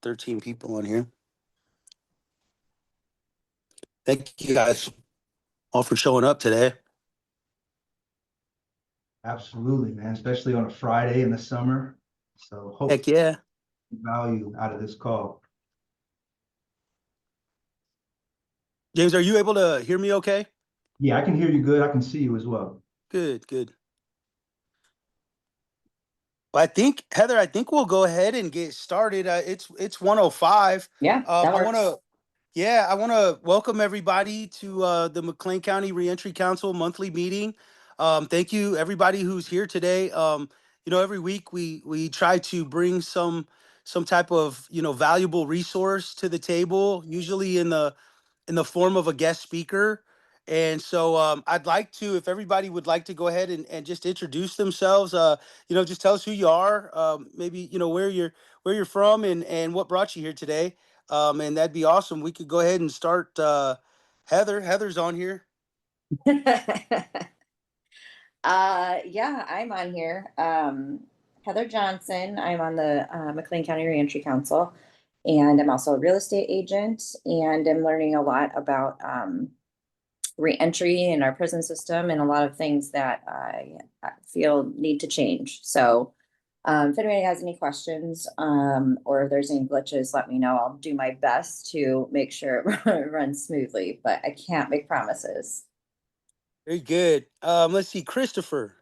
13 people on here. Thank you guys all for showing up today. Absolutely, man, especially on a Friday in the summer. So hope Heck yeah. value out of this call. James, are you able to hear me okay? Yeah, I can hear you good. I can see you as well. Good, good. Well, Heather, I think we'll go ahead and get started. It's 1:05. Yeah, that I want works. to I want to welcome everybody to the McLean County Reentry Council monthly meeting. Thank you everybody who's here today. Every week we try to bring some type of, valuable resource to the table, usually in the form of a guest speaker. And so I'd like to, if everybody would like to go ahead and just introduce themselves, just tell us who you are, maybe, where you're from and what brought you here today. And that'd be awesome. We could go ahead and start. Heather's on here. Yeah, I'm on here. Heather Johnson. I'm on the McLean County Reentry Council, and I'm also a real estate agent, and I'm learning a lot about reentry in our prison system and a lot of things that I feel need to change. So if anybody has any questions or if there's any glitches, let me know. I'll do my best to make sure it runs smoothly, but I can't make promises. Very good. Let's see, Christopher.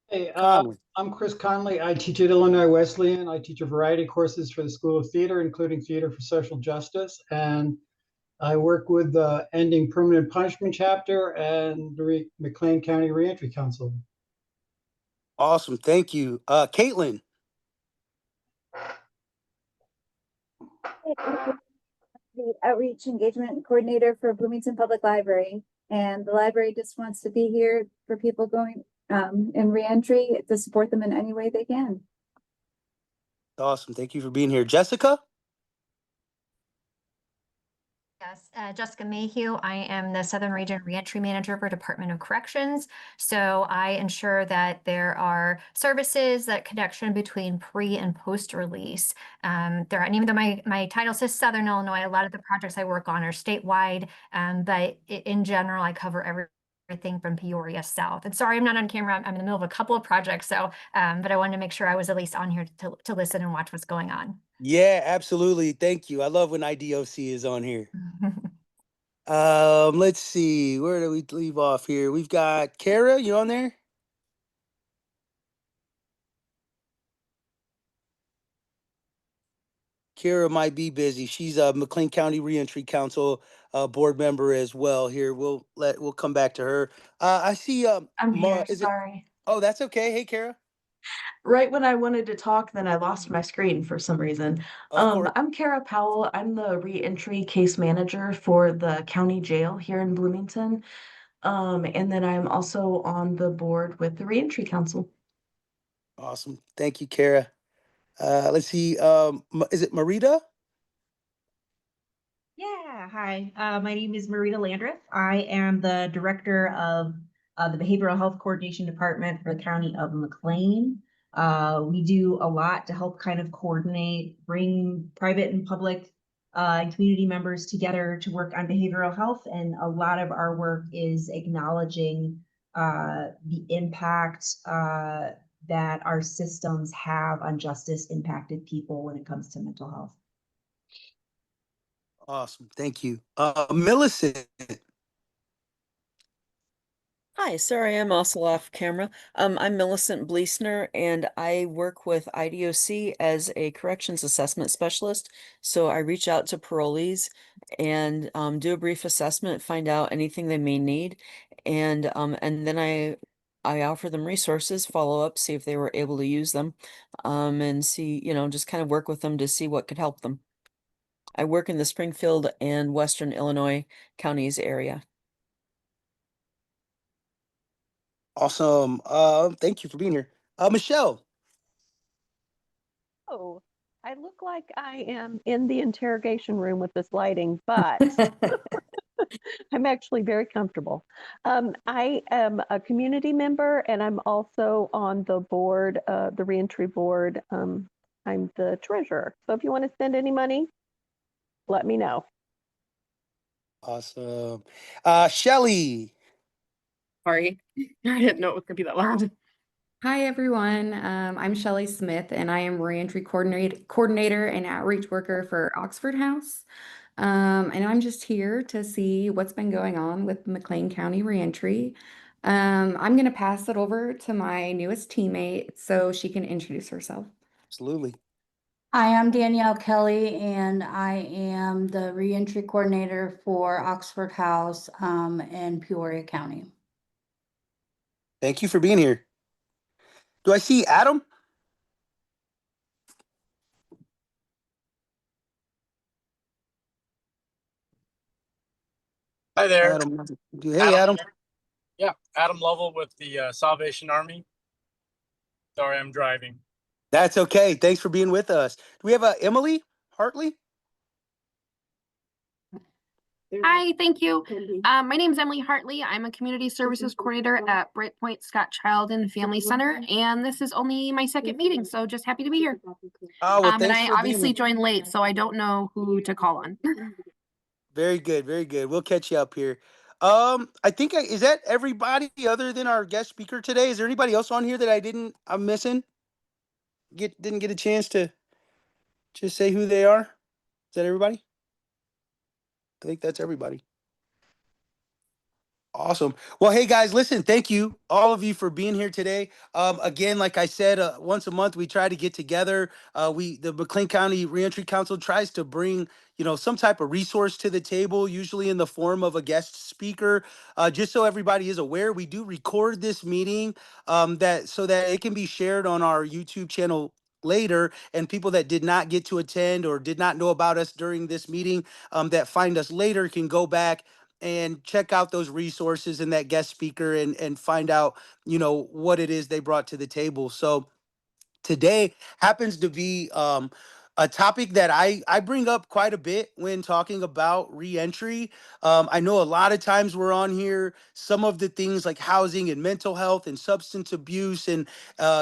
Hey, Conley. I'm Chris Conley. I teach at Illinois Wesleyan. I teach a variety of courses for the School of Theater, including Theater for Social Justice. And I work with the Ending Permanent Punishment chapter and the McLean County Reentry Council. Awesome. Thank you. Caitlin. The Outreach Engagement Coordinator for Bloomington Public Library. And the library just wants to be here for people going in reentry to support them in any way they can. Awesome. Thank you for being here. Jessica? Yes, Jessica Mayhew. I am the Southern Region Reentry Manager for Department of Corrections. So I ensure that there are services, that connection between pre and post release. And even though my title says Southern Illinois, a lot of the projects I work on are statewide, but in general, I cover everything from Peoria south. And sorry, I'm not on camera. I'm in the middle of a couple of projects. So, but I wanted to make sure I was at least on here to listen and watch what's going on. Yeah, absolutely. Thank you. I love when IDOC is on here. Let's see. Where do we leave off here? We've got Kara. You on there? Kara might be busy. She's a McLean County Reentry Council board member as well. Here, we'll come back to her. I see. I'm here. Sorry. Oh, that's okay. Hey, Kara. Right when I wanted to talk, then I lost my screen for some reason. Of course. I'm Kara Powell. I'm the reentry case manager for the county jail here in Bloomington. And then I'm also on the board with the Reentry Council. Awesome. Thank you, Kara. Let's see. Is it Marita? Yeah, hi. My name is Marita Landreth. I am the director of the Behavioral Health Coordination Department for the County of McLean. We do a lot to help kind of coordinate, bring private and public and community members together to work on behavioral health. And a lot of our work is acknowledging the impact that our systems have on justice impacted people when it comes to mental health. Awesome. Thank you. Millicent. Hi, sorry, I'm also off camera. I'm Millicent Bleesner, and I work with IDOC as a corrections assessment specialist. So I reach out to parolees and do a brief assessment, find out anything they may need, and then I offer them resources, follow up, see if they were able to use them, and see, just kind of work with them to see what could help them. I work in the Springfield and Western Illinois counties area. Awesome. Thank you for being here. Michelle. Oh, I look like I am in the interrogation room with this lighting, but I'm actually very comfortable. I am a community member and I'm also on the board, the reentry board. I'm I'm the treasurer. So if you want to spend any money, let me know. Awesome. Shelly. Sorry, I didn't know it was gonna be that loud. Hi, everyone. I'm Shelley Smith, and I am Reentry Coordinator and Outreach Worker for Oxford House. And I'm just here to see what's been going on with McLean County Reentry. I'm going to pass it over to my newest teammate so she can introduce herself. Absolutely. Hi, I'm Danielle Kelly, and I am the reentry coordinator for Oxford House in Peoria County. Thank you for being here. Do I see Adam? Hi there. Adam. Hey, Adam. Yeah, Adam Lovell with the Salvation Army. Sorry, I'm driving. That's okay. Thanks for being with us. Do we have Emily Hartley? Hi, thank you. My name is Emily Hartley. I'm a community services coordinator at Bright Point Scott Child and Family Center, and this is only my second meeting, so just happy to be here. Oh, well, And thanks I for being obviously here. joined late, so I don't know who to call on. Very good, very good. We'll catch you up here. I think is that everybody other than our guest speaker today? Is there anybody else on here that I'm missing? Didn't get a chance to just say who they are? Is that everybody? I think that's everybody. Awesome. Well, hey guys, listen, thank you all of you for being here today. Again, like I said, once a month we try to get together. The McLean County Reentry Council tries to bring, some type of resource to the table, usually in the form of a guest speaker. Just so everybody is aware, we do record this meeting so that it can be shared on our YouTube channel later, and people that did not get to attend or did not know about us during this meeting that find us later can go back and check out those resources and that guest speaker and find out, what it is they brought to the table. So today happens to be a topic that I bring up quite a bit when talking about reentry. I know a lot of times we're on here, some of the things like housing and mental health and substance abuse and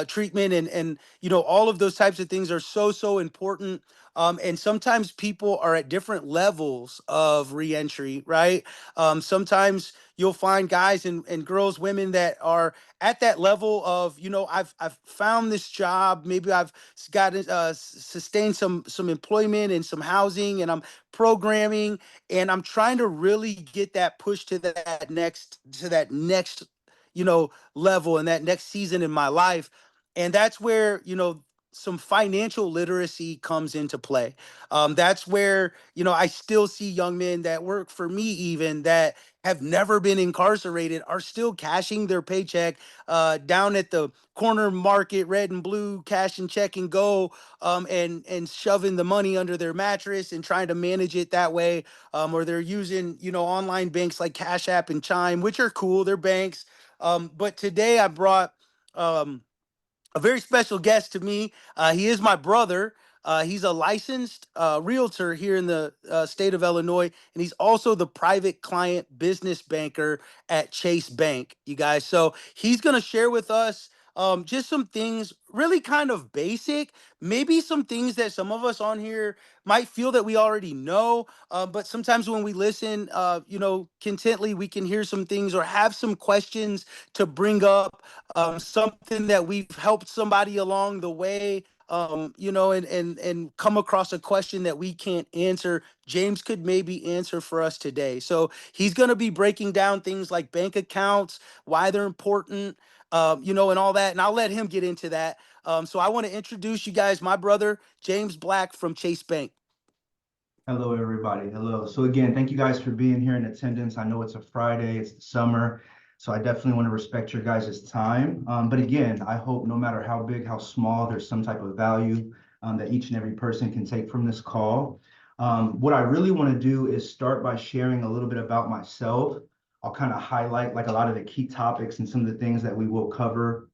treatment and all of those types of things are so important. And sometimes people are at different levels of reentry, right? Sometimes you'll find guys and girls, women that are at that level of, I've found this job, maybe I've gotten sustained some employment and some housing, and I'm programming, and I'm trying to really get that push to that next level and that next season in my life. And that's where, some financial literacy comes into play. That's where, I still see young men that work for me, even that have never been incarcerated, are still cashing their paycheck down at the corner market, red and blue, cash and check and go, and shoving the money under their mattress and trying to manage it that way. Or they're using, online banks like Cash App and Chime, which are cool. They're banks. But today I brought a very special guest to me. He is my brother. He's a licensed realtor here in the state of Illinois, and he's also the private client business banker at Chase Bank, you guys. So he's going to share with us just some things really kind of basic, maybe some things that some of us on here might feel that we already know. But sometimes when we listen, contently, we can hear some things or have some questions to bring up, something that we've helped somebody along the way, and come across a question that we can't answer. James could maybe answer for us today. So he's going to be breaking down things like bank accounts, why they're important, and all that. And I'll let him get into that. So I want to introduce you guys, my brother, James Black from Chase Bank. Hello, everybody. Hello. So again, thank you guys for being here in attendance. I know it's a Friday, it's the summer, so I definitely want to respect your guys' time. But again, I hope no matter how big, how small, there's some type of value that each and every person can take from this call. What I really want to do is start by sharing a little bit about myself. I'll kind of highlight like a lot of the key topics and some of the things that we will cover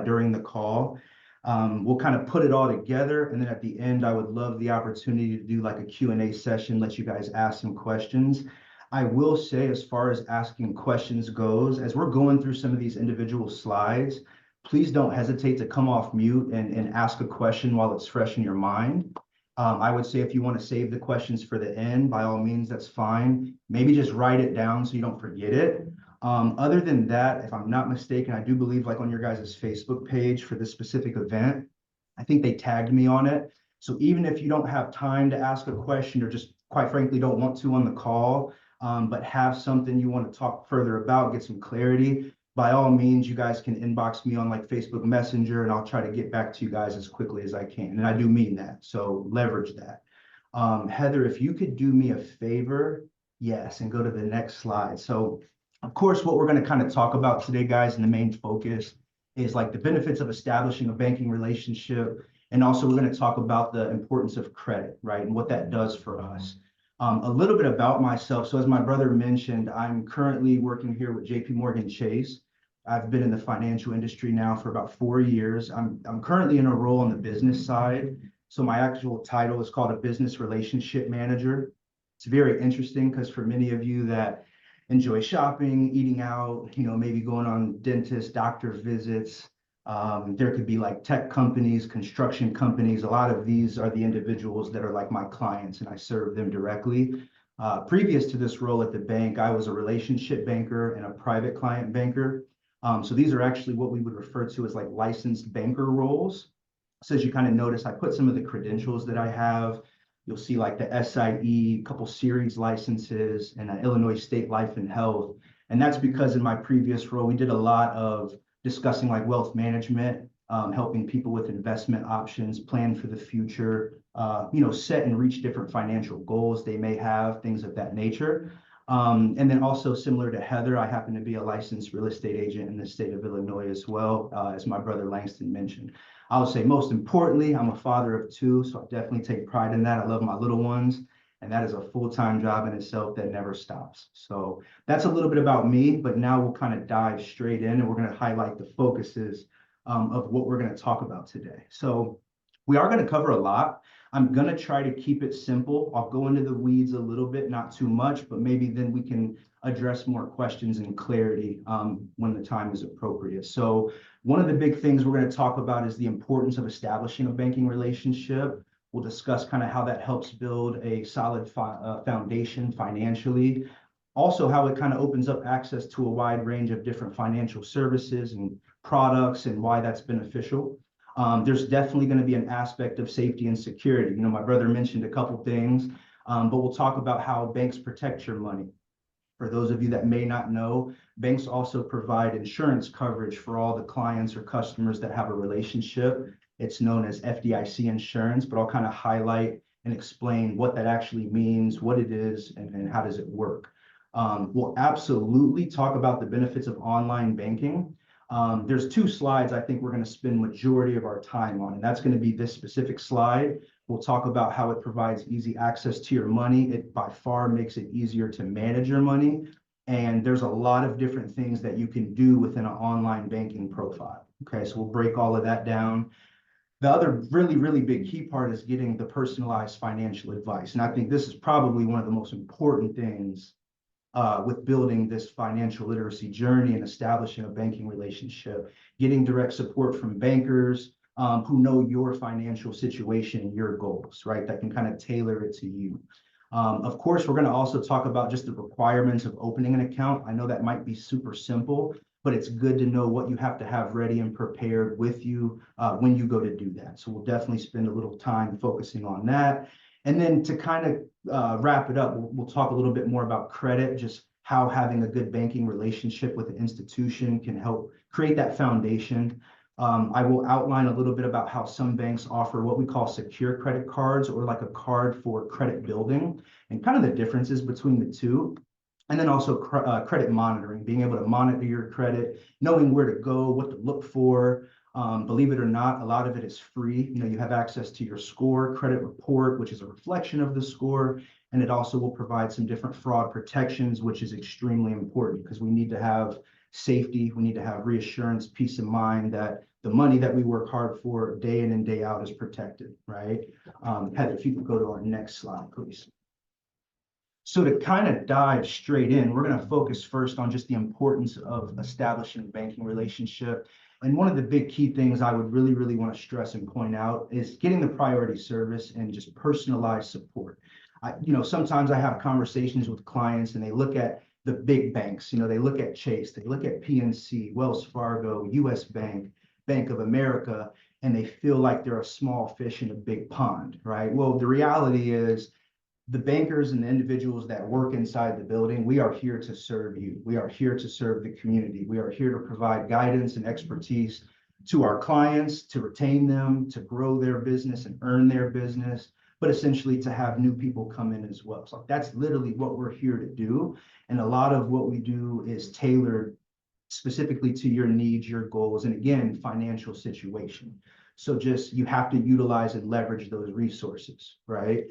during the call. We'll kind of put it all together, and then at the end, I would love the opportunity to do like a Q&A session, let you guys ask some questions. I will say, as far as asking questions goes, as we're going through some of these individual slides, please don't hesitate to come off mute and ask a question while it's fresh in your mind. I would say if you want to save the questions for the end, by all means, that's fine. Maybe just write it down so you don't forget it. Other than that, if I'm not mistaken, I do believe like on your guys' Facebook page for this specific event, I think they tagged me on it. So even if you don't have time to ask a question or just quite frankly don't want to on the call, but have something you want to talk further about, get some clarity, by all means, you guys can inbox me on like Facebook Messenger and I'll try to get back to you guys as quickly as I can. And I do mean that, so leverage that. Heather, if you could do me a favor, yes, and go to the next slide. So of course, what we're going to kind of talk about today, guys, and the main focus is like the benefits of establishing a banking relationship. And also we're going to talk about the importance of credit, right? And what that does for us. A little bit about myself. So as my brother mentioned, I'm currently working here with JP Morgan Chase. I've been in the financial industry now for about 4 years. I'm currently in a role on the business side. So my actual title is called a business relationship manager. It's very interesting because for many of you that enjoy shopping, eating out, maybe going on dentist, doctor visits, there could be like tech companies, construction companies. A lot of these are the individuals that are like my clients and I serve them directly. Previous to this role at the bank, I was a relationship banker and a private client banker. So these are actually what we would refer to as like licensed banker roles. So as you kind of notice, I put some of the credentials that I have. You'll see like the SIE, couple series licenses, and an Illinois State Life and Health. And that's because in my previous role, we did a lot of discussing like wealth management, helping people with investment options, plan for the future, set and reach different financial goals they may have, things of that nature. And then also similar to Heather, I happen to be a licensed real estate agent in the state of Illinois as well, as my brother Langston mentioned. I would say most importantly, I'm a father of 2, so I definitely take pride in that. I love my little ones, and that is a full-time job in itself that never stops. So that's a little bit about me, but now we'll kind of dive straight in and we're going to highlight the focuses of what we're going to talk about today. So we are going to cover a lot. I'm going to try to keep it simple. I'll go into the weeds a little bit, not too much, but maybe then we can address more questions and clarity when the time is appropriate. So one of the big things we're going to talk about is the importance of establishing a banking relationship. We'll discuss kind of how that helps build a solid foundation financially. Also, how it kind of opens up access to a wide range of different financial services and products and why that's beneficial. There's definitely going to be an aspect of safety and security. My brother mentioned a couple things, but we'll talk about how banks protect your money. For those of you that may not know, banks also provide insurance coverage for all the clients or customers that have a relationship. It's known as FDIC insurance, but I'll kind of highlight and explain what that actually means, what it is, and how does it work. We'll absolutely talk about the benefits of online banking. There's 2 slides I think we're going to spend majority of our time on, and that's going to be this specific slide. We'll talk about how it provides easy access to your money. It by far makes it easier to manage your money. And there's a lot of different things that you can do within an online banking profile. Okay, so we'll break all of that down. The other really, really big key part is getting the personalized financial advice. And I think this is probably one of the most important things with building this financial literacy journey and establishing a banking relationship, getting direct support from bankers who know your financial situation and your goals, right? That can kind of tailor it to you. Of course, we're going to also talk about just the requirements of opening an account. I know that might be super simple, but it's good to know what you have to have ready and prepared with you when you go to do that. So we'll definitely spend a little time focusing on that. And then to kind of wrap it up, we'll talk a little bit more about credit, just how having a good banking relationship with an institution can help create that foundation. I will outline a little bit about how some banks offer what we call secure credit cards, or like a card for credit building, and kind of the differences between the two. And then also credit monitoring, being able to monitor your credit, knowing where to go, what to look for. Believe it or not, a lot of it is free. You have access to your score credit report, which is a reflection of the score. And it also will provide some different fraud protections, which is extremely important because we need to have safety. We need to have reassurance, peace of mind that the money that we work hard for day in and day out is protected, right? Heather, if you could go to our next slide, please. So to kind of dive straight in, we're going to focus first on just the importance of establishing a banking relationship. And one of the big key things I would really want to stress and point out is getting the priority service and just personalized support. Sometimes I have conversations with clients and they look at the big banks, they look at Chase, they look at PNC, Wells Fargo, US Bank, Bank of America, and they feel like they're a small fish in a big pond, right? Well, the reality is the bankers and the individuals that work inside the building, we are here to serve you. We are here to serve the community. We are here to provide guidance and expertise to our clients, to retain them, to grow their business and earn their business, but essentially to have new people come in as well. So that's literally what we're here to do. And a lot of what we do is tailored specifically to your needs, your goals, and again, financial situation. So just you have to utilize and leverage those resources, right?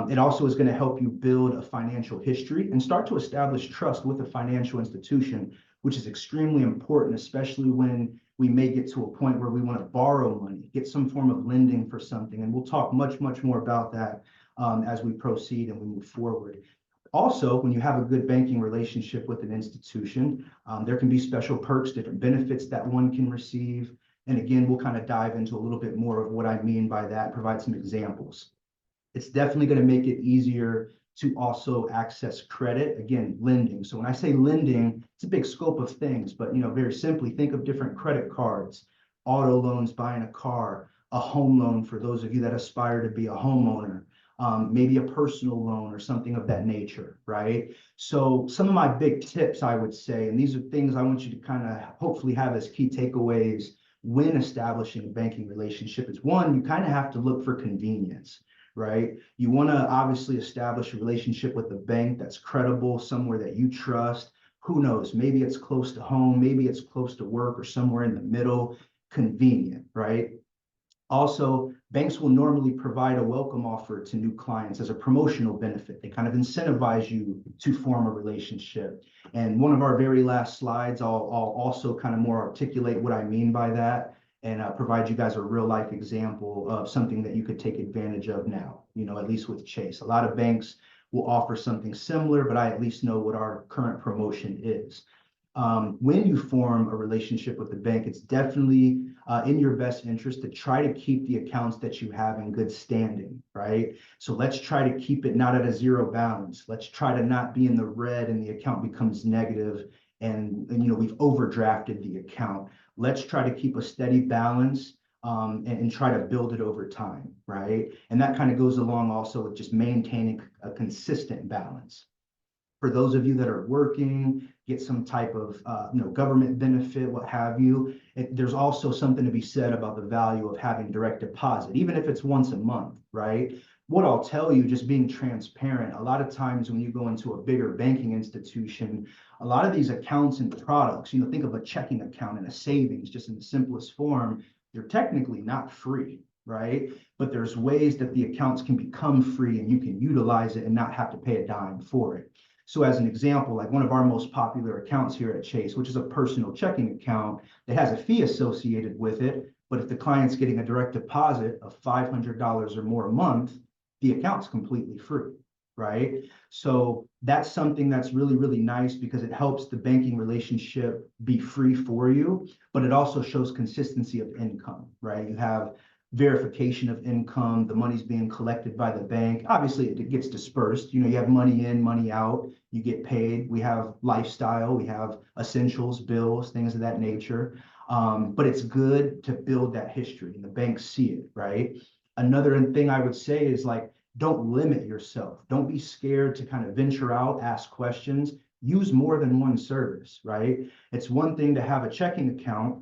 It also is going to help you build a financial history and start to establish trust with a financial institution, which is extremely important, especially when we may get to a point where we want to borrow money, get some form of lending for something. And we'll talk much more about that as we proceed and we move forward. Also, when you have a good banking relationship with an institution, there can be special perks, different benefits that one can receive. And again, we'll kind of dive into a little bit more of what I mean by that, provide some examples. It's definitely going to make it easier to also access credit, again, lending. So when I say lending, it's a big scope of things, but very simply think of different credit cards, auto loans, buying a car, a home loan for those of you that aspire to be a homeowner, maybe a personal loan or something of that nature, right? So some of my big tips, I would say, and these are things I want you to kind of hopefully have as key takeaways when establishing a banking relationship, is one, you kind of have to look for convenience, right? You want to obviously establish a relationship with a bank that's credible, somewhere that you trust. Who knows? Maybe it's close to home, maybe it's close to work or somewhere in the middle, convenient, right? Also, banks will normally provide a welcome offer to new clients as a promotional benefit. They kind of incentivize you to form a relationship. And one of our very last slides, I'll also kind of more articulate what I mean by that and provide you guys a real life example of something that you could take advantage of now, at least with Chase. A lot of banks will offer something similar, but I at least know what our current promotion is. When you form a relationship with the bank, it's definitely in your best interest to try to keep the accounts that you have in good standing, right? So let's try to keep it not at a zero balance. Let's try to not be in the red and the account becomes negative and we've overdrafted the account. Let's try to keep a steady balance and try to build it over time, right? And that kind of goes along also with just maintaining a consistent balance. For those of you that are working, get some type of government benefit, what have you, there's also something to be said about the value of having direct deposit, even if it's once a month, right? What I'll tell you, just being transparent, a lot of times when you go into a bigger banking institution, a lot of these accounts and products, think of a checking account and a savings, just in the simplest form, they're technically not free, right? But there's ways that the accounts can become free and you can utilize it and not have to pay a dime for it. So as an example, like one of our most popular accounts here at Chase, which is a personal checking account that has a fee associated with it, but if the client's getting a direct deposit of $500 or more a month, the account's completely free, right? So that's something that's really nice because it helps the banking relationship be free for you, but it also shows consistency of income, right? You have verification of income, the money's being collected by the bank. Obviously, it gets dispersed. You have money in, money out, you get paid. We have lifestyle, we have essentials, bills, things of that nature. But it's good to build that history and the banks see it, right? Another thing I would say is don't limit yourself. Don't be scared to kind of venture out, ask questions, use more than one service, right? It's one thing to have a checking account,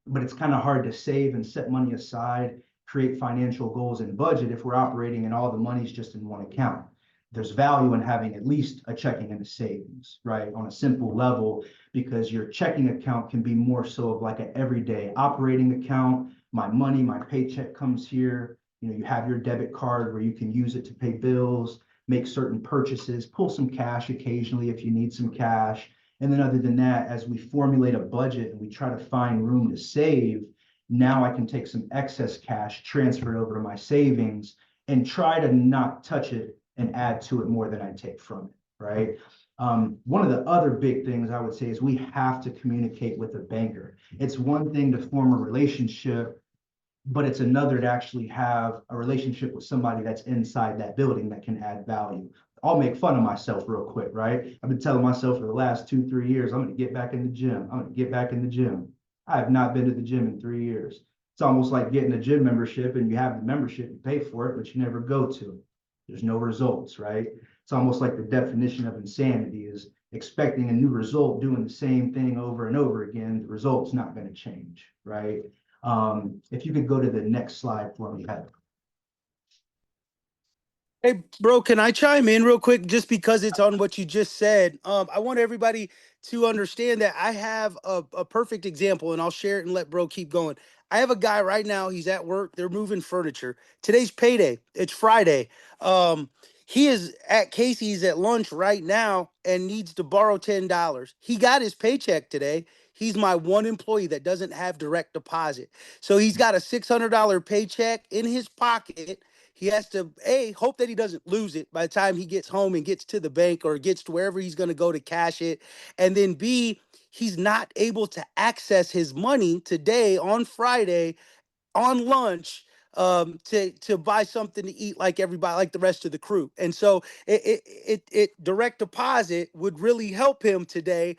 but it's kind of hard to save and set money aside, create financial goals and budget if we're operating and all the money's just in one account. There's value in having at least a checking and a savings, right? On a simple level, because your checking account can be more so of like an everyday operating account. My money, my paycheck comes here. You have your debit card where you can use it to pay bills, make certain purchases, pull some cash occasionally if you need some cash. And then other than that, as we formulate a budget and we try to find room to save, now I can take some excess cash, transfer it over to my savings and try to not touch it and add to it more than I take from it, right? One of the other big things I would say is we have to communicate with a banker. It's one thing to form a relationship, but it's another to actually have a relationship with somebody that's inside that building that can add value. I'll make fun of myself real quick, right? I've been telling myself for the last 2-3 years, I'm going to get back in the gym. I'm going to get back in the gym. I have not been to the gym in 3 years. It's almost like getting a gym membership and you have the membership, you pay for it, but you never go to it. There's no results, right? It's almost like the definition of insanity is expecting a new result, doing the same thing over and over again. The result's not going to change, right? If you could go to the next slide for me, Heather. Hey, bro, can I chime in real quick just because it's on what you just said? I want everybody to understand that I have a perfect example, and I'll share it and let bro keep going. I have a guy right now, he's at work, they're moving furniture. Today's payday, it's Friday. He is at Casey's at lunch right now and needs to borrow $10. He got his paycheck today. He's my one employee that doesn't have direct deposit. So he's got a $600 paycheck in his pocket. He has to, A, hope that he doesn't lose it by the time he gets home and gets to the bank or gets to wherever he's going to go to cash it. And then B, he's not able to access his money today on Friday on lunch to buy something to eat like everybody, like the rest of the crew. And so it direct deposit would really help him today.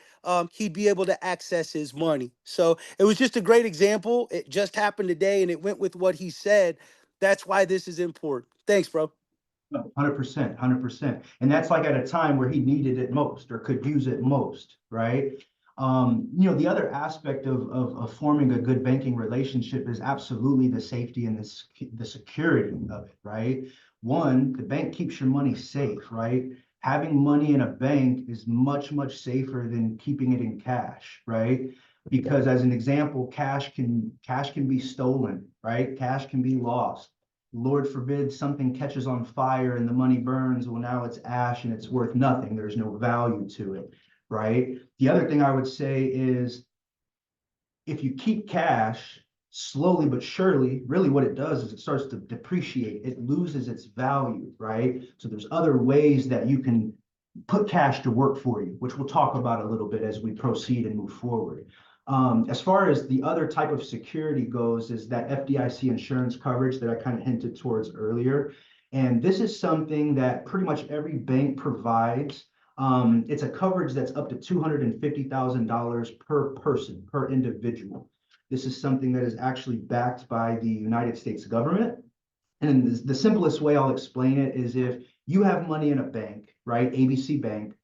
He'd be able to access his money. So it was just a great example. It just happened today and it went with what he said. That's why this is important. Thanks, bro. 100%, 100%. And that's like at a time where he needed it most or could use it most, right? The other aspect of forming a good banking relationship is absolutely the safety and the security of it, right? One, the bank keeps your money safe, right? Having money in a bank is much, much safer than keeping it in cash, right? Because as an example, cash can be stolen, right? Cash can be lost. Lord forbid something catches on fire and the money burns. Well, now it's ash and it's worth nothing. There's no value to it, right? The other thing I would say is if you keep cash slowly but surely, really what it does is it starts to depreciate. It loses its value, right? So there's other ways that you can put cash to work for you, which we'll talk about a little bit as we proceed and move forward. As far as the other type of security goes, is that FDIC insurance coverage that I kind of hinted towards earlier. And this is something that pretty much every bank provides. It's a coverage that's up to $250,000 per person, per individual. This is something that is actually backed by the United States government. And the simplest way I'll explain it is if you have money in a bank, right, ABC Bank,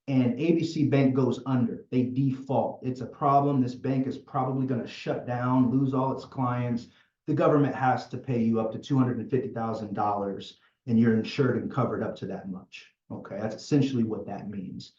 and ABC Bank goes under, they default. It's a problem. This bank is probably going to shut down, lose all its clients. The government has to pay you up to $250,000 and you're insured and covered up to that much. Okay, that's essentially what that means.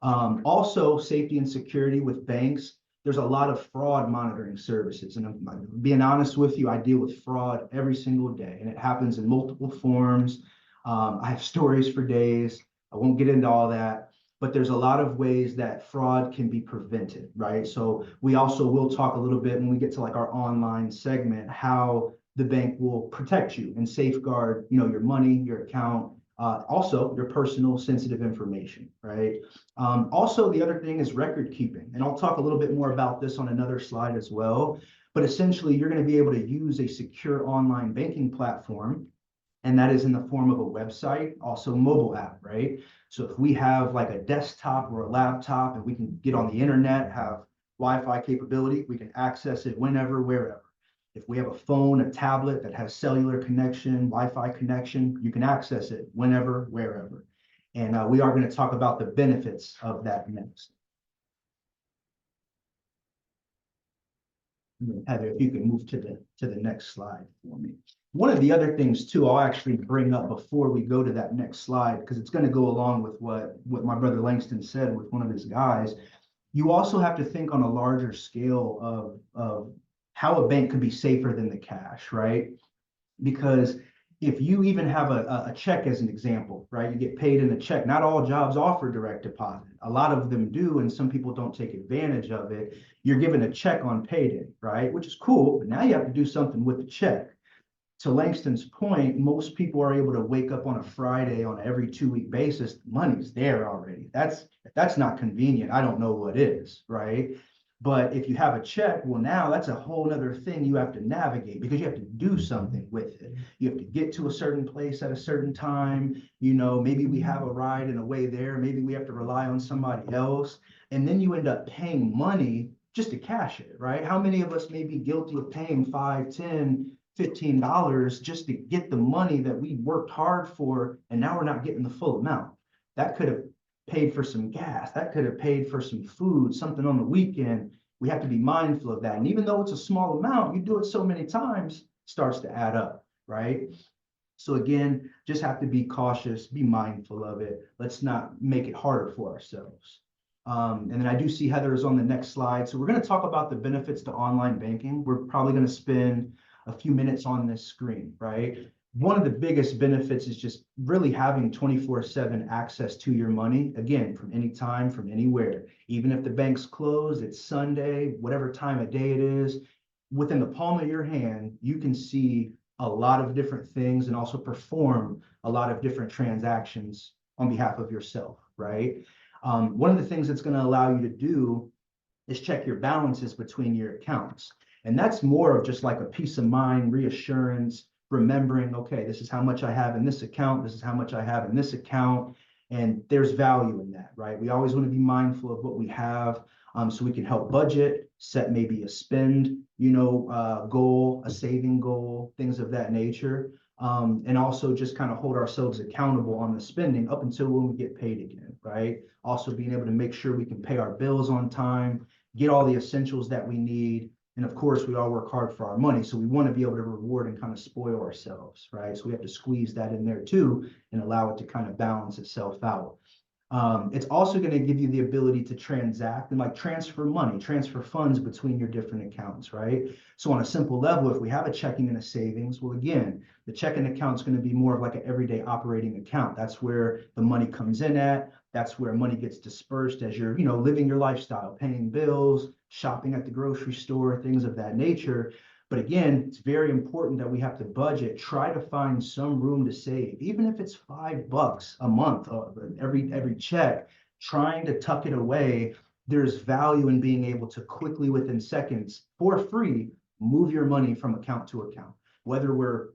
Also, safety and security with banks. There's a lot of fraud monitoring services. And I'm being honest with you, I deal with fraud every single day, and it happens in multiple forms. I have stories for days. I won't get into all that, but there's a lot of ways that fraud can be prevented, right? So we also will talk a little bit when we get to like our online segment, how the bank will protect you and safeguard, your money, your account, also your personal sensitive information, right? Also, the other thing is record keeping. And I'll talk a little bit more about this on another slide as well. But essentially, you're going to be able to use a secure online banking platform. And that is in the form of a website, also mobile app, right? So if we have like a desktop or a laptop and we can get on the internet, have Wi-Fi capability, we can access it whenever, wherever. If we have a phone, a tablet that has cellular connection, Wi-Fi connection, you can access it whenever, wherever. And we are going to talk about the benefits of that next. Heather, if you can move to the next slide for me. One of the other things too, I'll actually bring up before we go to that next slide, because it's going to go along with what my brother Langston said with one of his guys. You also have to think on a larger scale of how a bank could be safer than the cash, right? Because if you even have a check as an example, right? You get paid in a check. Not all jobs offer direct deposit. A lot of them do, and some people don't take advantage of it. You're given a check on payday, right? Which is cool, but now you have to do something with the check. to Langston's point, most people are able to wake up on a Friday on every 2-week basis. Money's there already. If that's not convenient, I don't know what is, right? But if you have a check, well, now that's a whole nother thing you have to navigate because you have to do something with it. You have to get to a certain place at a certain time. You know, maybe we have a ride and a way there. Maybe we have to rely on somebody else. And then you end up paying money just to cash it, right? How many of us may be guilty of paying $5, $10, $15 just to get the money that we worked hard for, and now we're not getting the full amount? That could have paid for some gas, that could have paid for some food, something on the weekend. We have to be mindful of that. And even though it's a small amount, you do it so many times, it starts to add up, right? So again, just have to be cautious, be mindful of it. Let's not make it harder for ourselves. And then I do see Heather is on the next slide. So we're going to talk about the benefits to online banking. We're probably going to spend a few minutes on this screen, right? One of the biggest benefits is just really having 24/7 access to your money, again, from any time, from anywhere. Even if the bank's closed, it's Sunday, whatever time of day it is, within the palm of your hand, you can see a lot of different things and also perform a lot of different transactions on behalf of yourself, right? One of the things that's going to allow you to do is check your balances between your accounts. And that's more of just like a peace of mind, reassurance, remembering, okay, this is how much I have in this account, this is how much I have in this account, and there's value in that, right? We always want to be mindful of what we have, so we can help budget, set maybe a spend, goal, a saving goal, things of that nature, and also just kind of hold ourselves accountable on the spending up until when we get paid again, right? Also being able to make sure we can pay our bills on time, get all the essentials that we need. And of course, we all work hard for our money. So we want to be able to reward and kind of spoil ourselves, right? So we have to squeeze that in there too and allow it to kind of balance itself out. It's also going to give you the ability to transact and like transfer money, transfer funds between your different accounts, right? So on a simple level, if we have a checking and a savings, well, again, the checking account is going to be more of like an everyday operating account. That's where the money comes in at. That's where money gets dispersed as you're, living your lifestyle, paying bills, shopping at the grocery store, things of that nature. But again, it's very important that we have to budget, try to find some room to save, even if it's $5 a month, every check, trying to tuck it away. There's value in being able to quickly, within seconds, for free, move your money from account to account, whether we're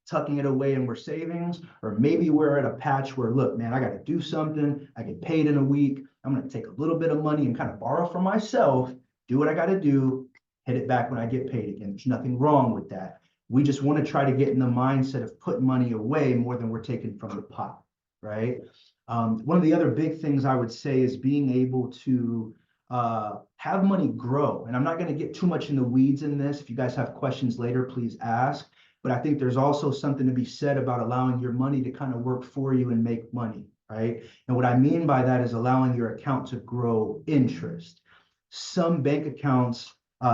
tucking it away in our savings, or maybe we're at a patch where, look, man, I got to do something. I get paid in a week. I'm going to take a little bit of money and kind of borrow from myself, do what I got to do, hit it back when I get paid again. There's nothing wrong with that. We just want to try to get in the mindset of putting money away more than we're taking from the pot, right? One of the other big things I would say is being able to have money grow. And I'm not going to get too much in the weeds in this. If you guys have questions later, please ask. But I think there's also something to be said about allowing your money to kind of work for you and make money, right? And what I mean by that is allowing your account to grow interest. Some bank accounts,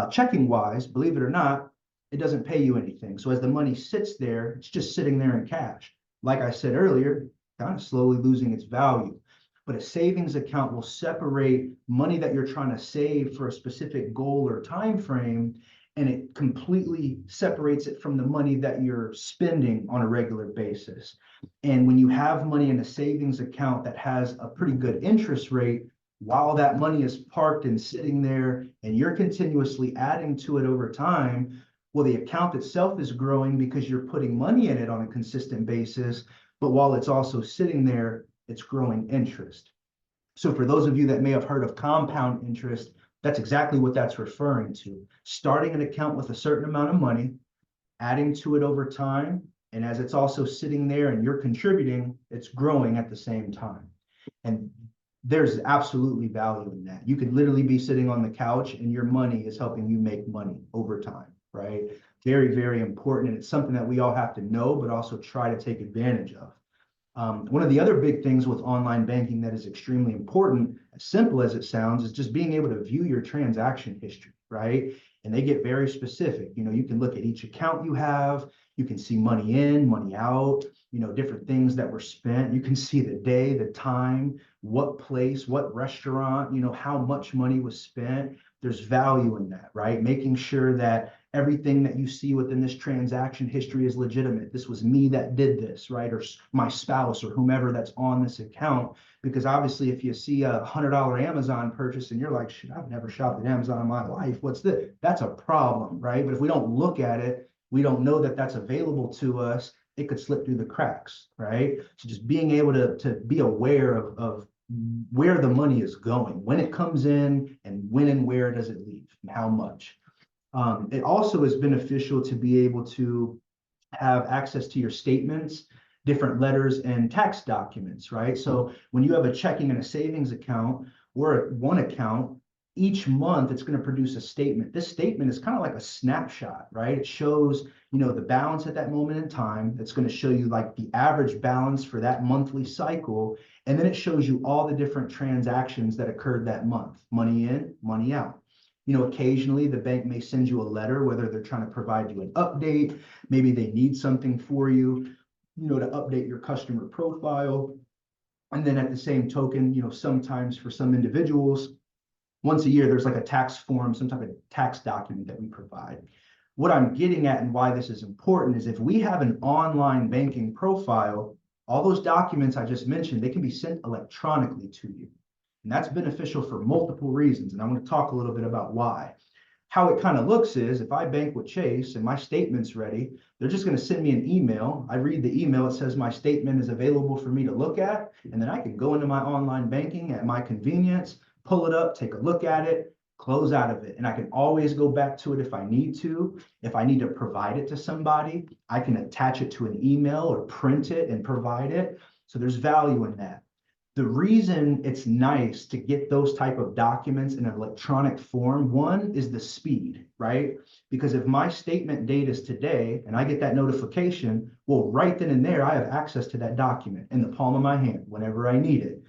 checking wise, believe it or not, it doesn't pay you anything. So as the money sits there, it's just sitting there in cash. Like I said earlier, kind of slowly losing its value. But a savings account will separate money that you're trying to save for a specific goal or time frame, and it completely separates it from the money that you're spending on a regular basis. And when you have money in a savings account that has a pretty good interest rate, while that money is parked and sitting there and you're continuously adding to it over time, well, the account itself is growing because you're putting money in it on a consistent basis. But while it's also sitting there, it's growing interest. So for those of you that may have heard of compound interest, that's exactly what that's referring to. Starting an account with a certain amount of money, adding to it over time, and as it's also sitting there and you're contributing, it's growing at the same time. And there's absolutely value in that. You could literally be sitting on the couch and your money is helping you make money over time, right? Very, very important. And it's something that we all have to know, but also try to take advantage of. One of the other big things with online banking that is extremely important, as simple as it sounds, is just being able to view your transaction history, right? And they get very specific. You can look at each account you have, you can see money in, money out, different things that were spent. You can see the day, the time, what place, what restaurant, how much money was spent. There's value in that, right? Making sure that everything that you see within this transaction history is legitimate. This was me that did this, right? Or my spouse or whomever that's on this account. Because obviously if you see a $100 Amazon purchase and you're like, shit, I've never shopped at Amazon in my life. What's this? That's a problem, right? But if we don't look at it, we don't know that that's available to us, it could slip through the cracks, right? So just being able to be aware of where the money is going, when it comes in, and when and where does it leave, and how much. It also is beneficial to be able to have access to your statements, different letters, and tax documents, right? So when you have a checking and a savings account or one account, each month it's going to produce a statement. This statement is kind of like a snapshot, right? It shows, the balance at that moment in time. It's going to show you like the average balance for that monthly cycle. And then it shows you all the different transactions that occurred that month, money in, money out. Occasionally the bank may send you a letter, whether they're trying to provide you an update, maybe they need something for you, to update your customer profile. And then at the same token, sometimes for some individuals, once a year, there's like a tax form, some type of tax document that we provide. What I'm getting at and why this is important is if we have an online banking profile, all those documents I just mentioned, they can be sent electronically to you. And that's beneficial for multiple reasons. And I want to talk a little bit about why. How it kind of looks is if I bank with Chase and my statement's ready, they're just going to send me an email. I read the email, it says my statement is available for me to look at. And then I can go into my online banking at my convenience, pull it up, take a look at it, close out of it. And I can always go back to it if I need to. If I need to provide it to somebody, I can attach it to an email or print it and provide it. So there's value in that. The reason it's nice to get those type of documents in an electronic form, one is the speed, right? Because if my statement date is today and I get that notification, well, right then and there, I have access to that document in the palm of my hand whenever I need it.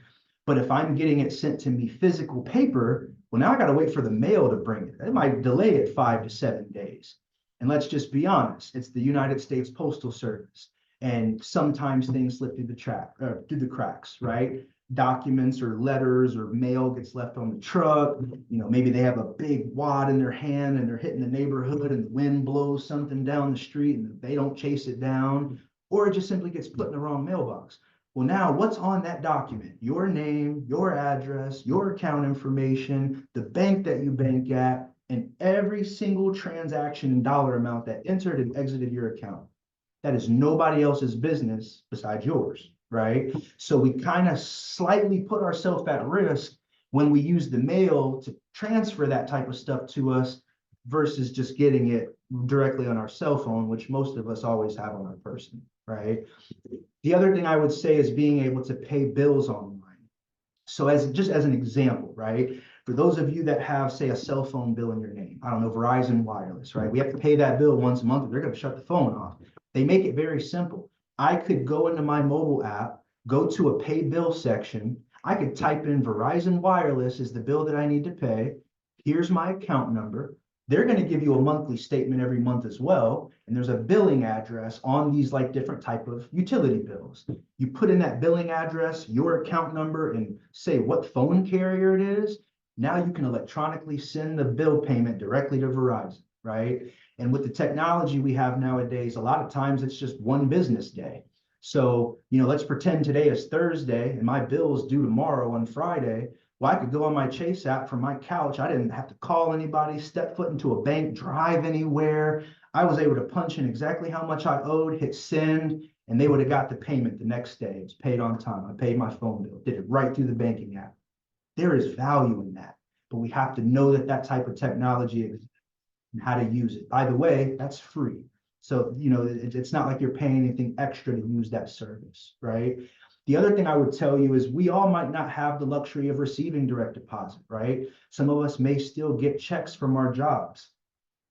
But if I'm getting it sent to me physical paper, well, now I got to wait for the mail to bring it. It might delay it 5 to 7 days. And let's just be honest, it's the United States Postal Service. And sometimes things slip through the cracks, right? Documents or letters or mail gets left on the truck. Maybe they have a big wad in their hand and they're hitting the neighborhood and the wind blows something down the street and they don't chase it down, or it just simply gets put in the wrong mailbox. Well, now what's on that document? Your name, your address, your account information, the bank that you bank at, and every single transaction and dollar amount that entered and exited your account. That is nobody else's business besides yours, right? So we kind of slightly put ourselves at risk when we use the mail to transfer that type of stuff to us versus just getting it directly on our cell phone, which most of us always have on our person, right? The other thing I would say is being able to pay bills online. So just as an example, right? For those of you that have, say, a cell phone bill in your name, I don't know, Verizon Wireless, right? We have to pay that bill once a month or they're going to shut the phone off. They make it very simple. I could go into my mobile app, go to a pay bill section. I could type in Verizon Wireless is the bill that I need to pay. Here's my account number. They're going to give you a monthly statement every month as well. And there's a billing address on these like different type of utility bills. You put in that billing address, your account number, and say what phone carrier it is. Now you can electronically send the bill payment directly to Verizon, right? And with the technology we have nowadays, a lot of times it's just one business day. So, let's pretend today is Thursday and my bill is due tomorrow on Friday. Well, I could go on my Chase app from my couch. I didn't have to call anybody, step foot into a bank, drive anywhere. I was able to punch in exactly how much I owed, hit send, and they would have got the payment the next day. It's paid on time. I paid my phone bill, did it right through the banking app. There is value in that, but we have to know that type of technology exists and how to use it. By the way, that's free. So, it's not like you're paying anything extra to use that service, right? The other thing I would tell you is we all might not have the luxury of receiving direct deposit, right? Some of us may still get checks from our jobs,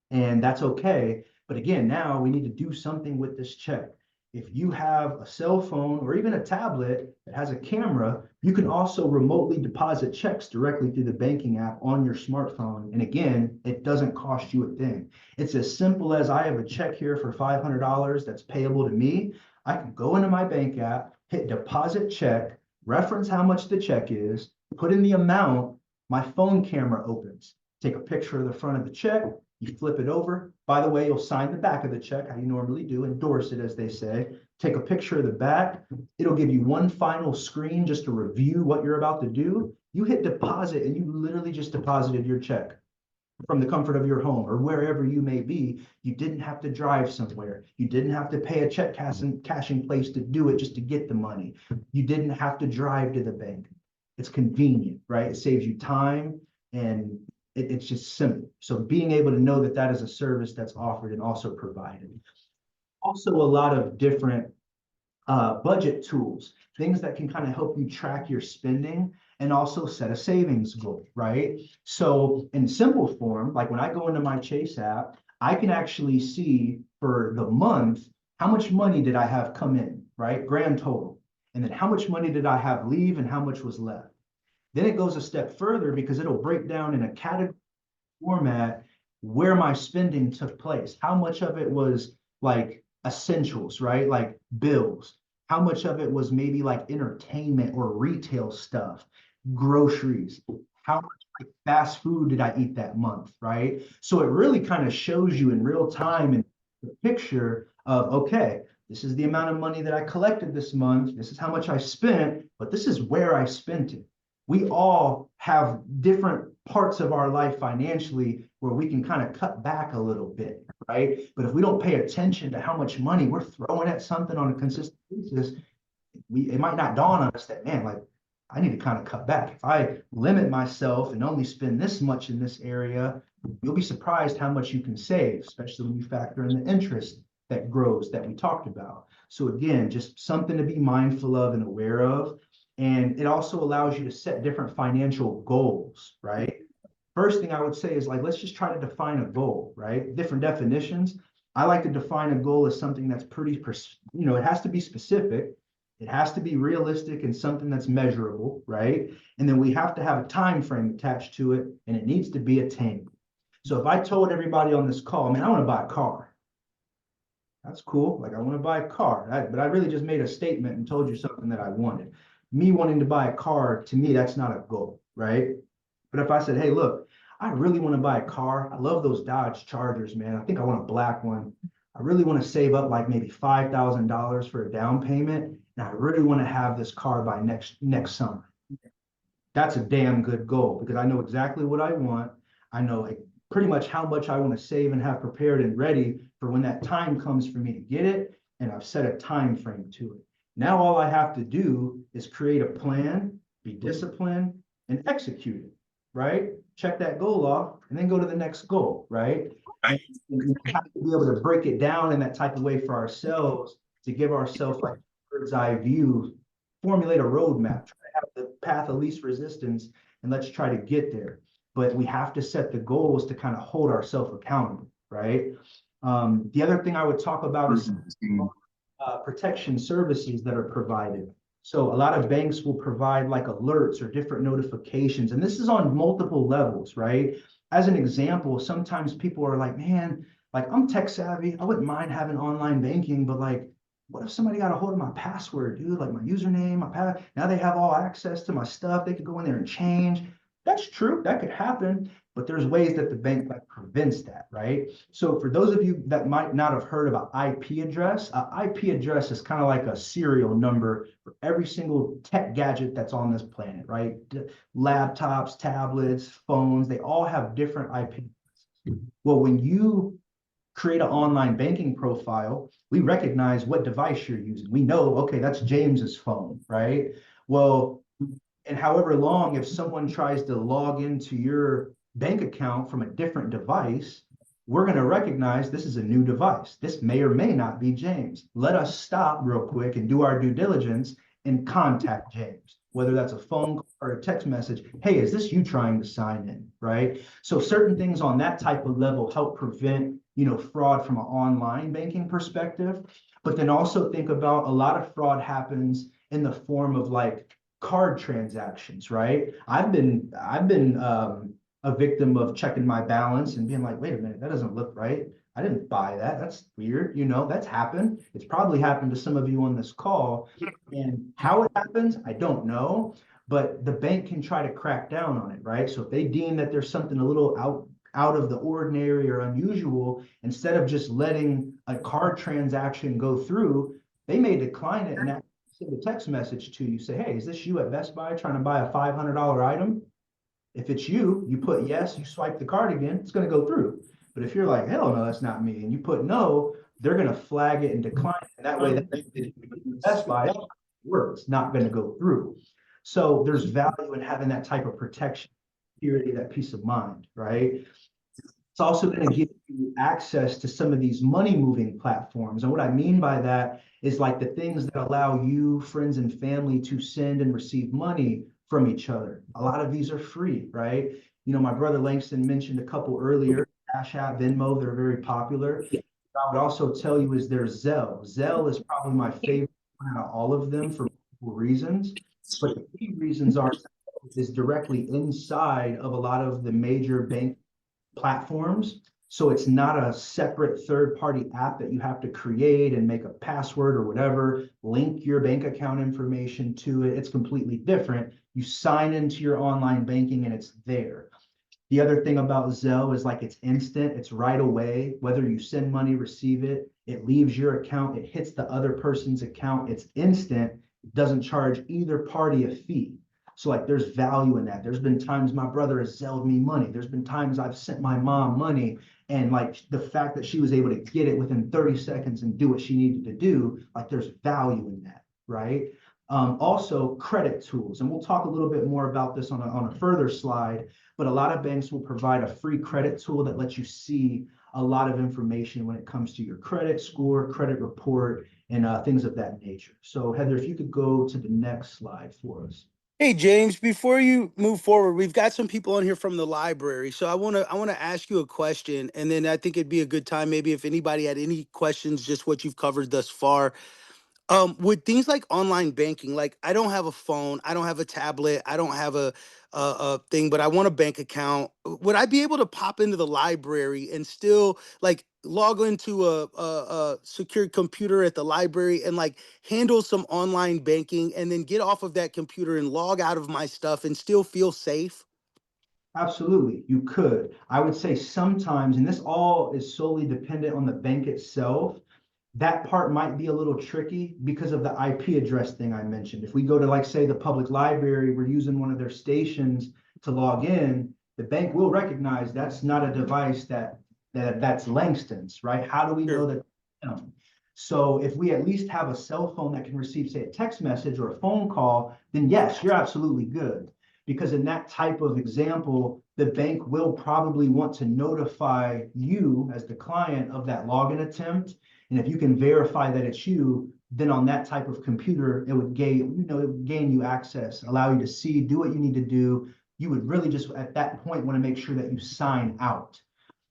and that's okay. But again, now we need to do something with this check. If you have a cell phone or even a tablet that has a camera, you can also remotely deposit checks directly through the banking app on your smartphone. And again, it doesn't cost you a thing. It's as simple as I have a check here for $500 that's payable to me. I can go into my bank app, hit deposit check, reference how much the check is, put in the amount, my phone camera opens. take a picture of the front of the check, you flip it over. By the way, you'll sign the back of the check, how you normally do, endorse it, as they say. Take a picture of the back. It'll give you one final screen just to review what you're about to do. You hit deposit and you literally just deposited your check from the comfort of your home or wherever you may be. You didn't have to drive somewhere. You didn't have to pay a check cashing place to do it just to get the money. You didn't have to drive to the bank. It's convenient, right? It saves you time, and it's just simple. So being able to know that that is a service that's offered and also provided. Also, a lot of different budget tools, things that can kind of help you track your spending and also set a savings goal, right? So in simple form, like when I go into my Chase app, I can actually see for the month, how much money did I have come in, right? Grand total. And then how much money did I have leave and how much was left? Then it goes a step further because it'll break down in a category format where my spending took place. How much of it was like essentials, right? Like bills. How much of it was maybe like entertainment or retail stuff, groceries. How much like fast food did I eat that month, right? So it really kind of shows you in real time and the picture of, okay, this is the amount of money that I collected this month. This is how much I spent, but this is where I spent it. We all have different parts of our life financially where we can kind of cut back a little bit, right? But if we don't pay attention to how much money we're throwing at something on a consistent basis, it might not dawn on us that, man, like, I need to kind of cut back. If I limit myself and only spend this much in this area, you'll be surprised how much you can save, especially when you factor in the interest that grows that we talked about. So again, just something to be mindful of and aware of. And it also allows you to set different financial goals, right? First thing I would say is like, let's just try to define a goal, right? Different definitions. I like to define a goal as something that's pretty, it has to be specific. It has to be realistic and something that's measurable, right? And then we have to have a time frame attached to it, and it needs to be attainable. So if I told everybody on this call, man, I want to buy a car. That's cool. Like, I want to buy a car, but I really just made a statement and told you something that I wanted. Me wanting to buy a car, to me, that's not a goal, right? But if I said, hey, look, I really want to buy a car. I love those Dodge Chargers, man. I think I want a black one. I really want to save up like maybe $5,000 for a down payment. And I really want to have this car by next summer. That's a damn good goal because I know exactly what I want. I know like pretty much how much I want to save and have prepared and ready for when that time comes for me to get it. And I've set a time frame to it. Now all I have to do is create a plan, be disciplined, and execute it, right? Check that goal off and then go to the next goal, right? And we have to be able to break it down in that type of way for ourselves to give ourselves like a bird's eye view, formulate a roadmap, try to have the path of least resistance, and let's try to get there. But we have to set the goals to kind of hold ourselves accountable, right? The other thing I would talk about is protection services that are provided. So a lot of banks will provide like alerts or different notifications, and this is on multiple levels, right? As an example, sometimes people are like, man, like I'm tech savvy. I wouldn't mind having online banking, but like, what if somebody got a hold of my password, dude? Like my username, my password. Now they have all access to my stuff. They could go in there and change. That's true. That could happen. But there's ways that the bank like prevents that, right? So for those of you that might not have heard about IP address, IP address is kind of like a serial number for every single tech gadget that's on this planet, right? Laptops, tablets, phones, they all have different IP addresses. Well, when you create an online banking profile, we recognize what device you're using. We know, okay, that's James's phone, right? Well, and however long, if someone tries to log into your bank account from a different device, we're going to recognize this is a new device. This may or may not be James. Let us stop real quick and do our due diligence and contact James, whether that's a phone call or a text message. Hey, is this you trying to sign in, right? So certain things on that type of level help prevent, fraud from an online banking perspective. But then also think about a lot of fraud happens in the form of like card transactions, right? I've been a victim of checking my balance and being like, wait a minute, that doesn't look right. I didn't buy that. That's weird. That's happened. It's probably happened to some of you on this call. And how it happens, I don't know. but the bank can try to crack down on it, right? So if they deem that there's something a little out of the ordinary or unusual, instead of just letting a card transaction go through, they may decline it and actually send a text message to you, say, hey, is this you at Best Buy trying to buy a $500 item? If it's you, you put yes, you swipe the card again, it's going to go through. But if you're like, hell no, that's not me, and you put no, they're going to flag it and decline it. And that way, that Best Buy works, not going to go through. So there's value in having that type of protection, security, that peace of mind, right? It's also going to give you access to some of these money moving platforms. And what I mean by that is like the things that allow you, friends and family to send and receive money from each other. A lot of these are free, right? You know, my brother Langston mentioned a couple earlier, Cash App, Venmo, they're very popular. I would also tell you is there's Zelle. Zelle is probably my favorite out of all of them for multiple reasons. But the key reasons are is directly inside of a lot of the major bank platforms. So it's not a separate third-party app that you have to create and make a password or whatever, link your bank account information to it. It's completely different. You sign into your online banking and it's there. The other thing about Zelle is like it's instant, it's right away. Whether you send money, receive it, it leaves your account, it hits the other person's account, it's instant, it doesn't charge either party a fee. So like there's value in that. There's been times my brother has Zelled me money. There's been times I've sent my mom money, and like the fact that she was able to get it within 30 seconds and do what she needed to do, like there's value in that, right? Also credit tools, and we'll talk a little bit more about this on a further slide, but a lot of banks will provide a free credit tool that lets you see a lot of information when it comes to your credit score, credit report, and things of that nature. So Heather, if you could go to the next slide for us. Hey, James, before you move forward, we've got some people on here from the library. So I want to ask you a question, and then I think it'd be a good time maybe if anybody had any questions, just what you've covered thus far. With things like online banking, like I don't have a phone, I don't have a tablet, I don't have a thing, but I want a bank account. Would I be able to pop into the library and still like log into a secure computer at the library and like handle some online banking and then get off of that computer and log out of my stuff and still feel safe? Absolutely, you could. I would say sometimes, and this all is solely dependent on the bank itself, that part might be a little tricky because of the IP address thing I mentioned. If we go to like say the public library, we're using one of their stations to log in, the bank will recognize that's not a device that's Langston's, right? How do we know that? So if we at least have a cell phone that can receive, say, a text message or a phone call, then yes, you're absolutely good. Because in that type of example, the bank will probably want to notify you as the client of that login attempt. And if you can verify that it's you, then on that type of computer, it would gain, it would gain you access, allow you to see, do what you need to do. You would really just at that point want to make sure that you sign out.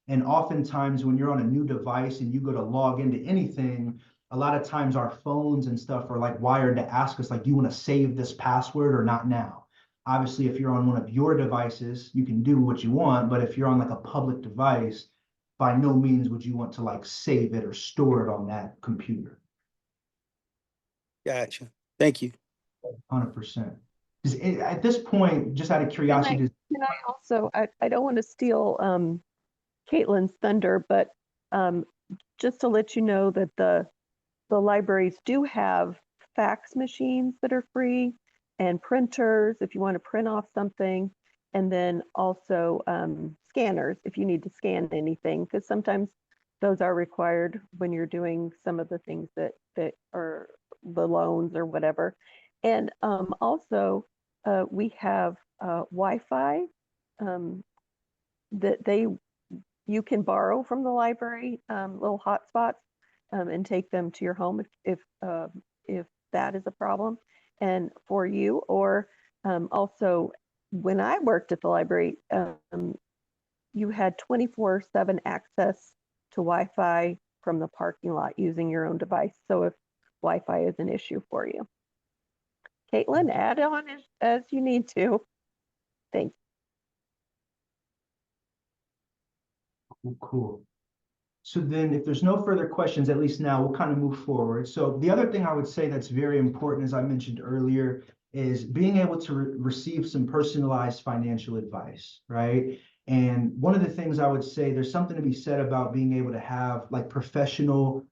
And oftentimes when you're on a new device and you go to log into anything, a lot of times our phones and stuff are like wired to ask us like, do you want to save this password or not now? Obviously, if you're on one of your devices, you can do what you want, but if you're on like a public device, by no means would you want to like save it or store it on that computer. Gotcha. Thank you. 100%. At this point, just out of curiosity, Can I also, I don't want to steal Caitlin's thunder, but just to let you know that the libraries do have fax machines that are free and printers if you want to print off something, and then also scanners if you need to scan anything, because sometimes those are required when you're doing some of the things that are the loans or whatever. And also we have Wi-Fi that you can borrow from the library, little hotspots, and take them to your home if that is a problem and for you. Or also when I worked at the library, you had 24/7 access to Wi-Fi from the parking lot using your own device. So if Wi-Fi is an issue for you. Caitlin, add on as you need to. Thanks. Cool. So then if there's no further questions, at least now we'll kind of move forward. So the other thing I would say that's very important, as I mentioned earlier, is being able to receive some personalized financial advice, right? And one of the things I would say, there's something to be said about being able to have like professional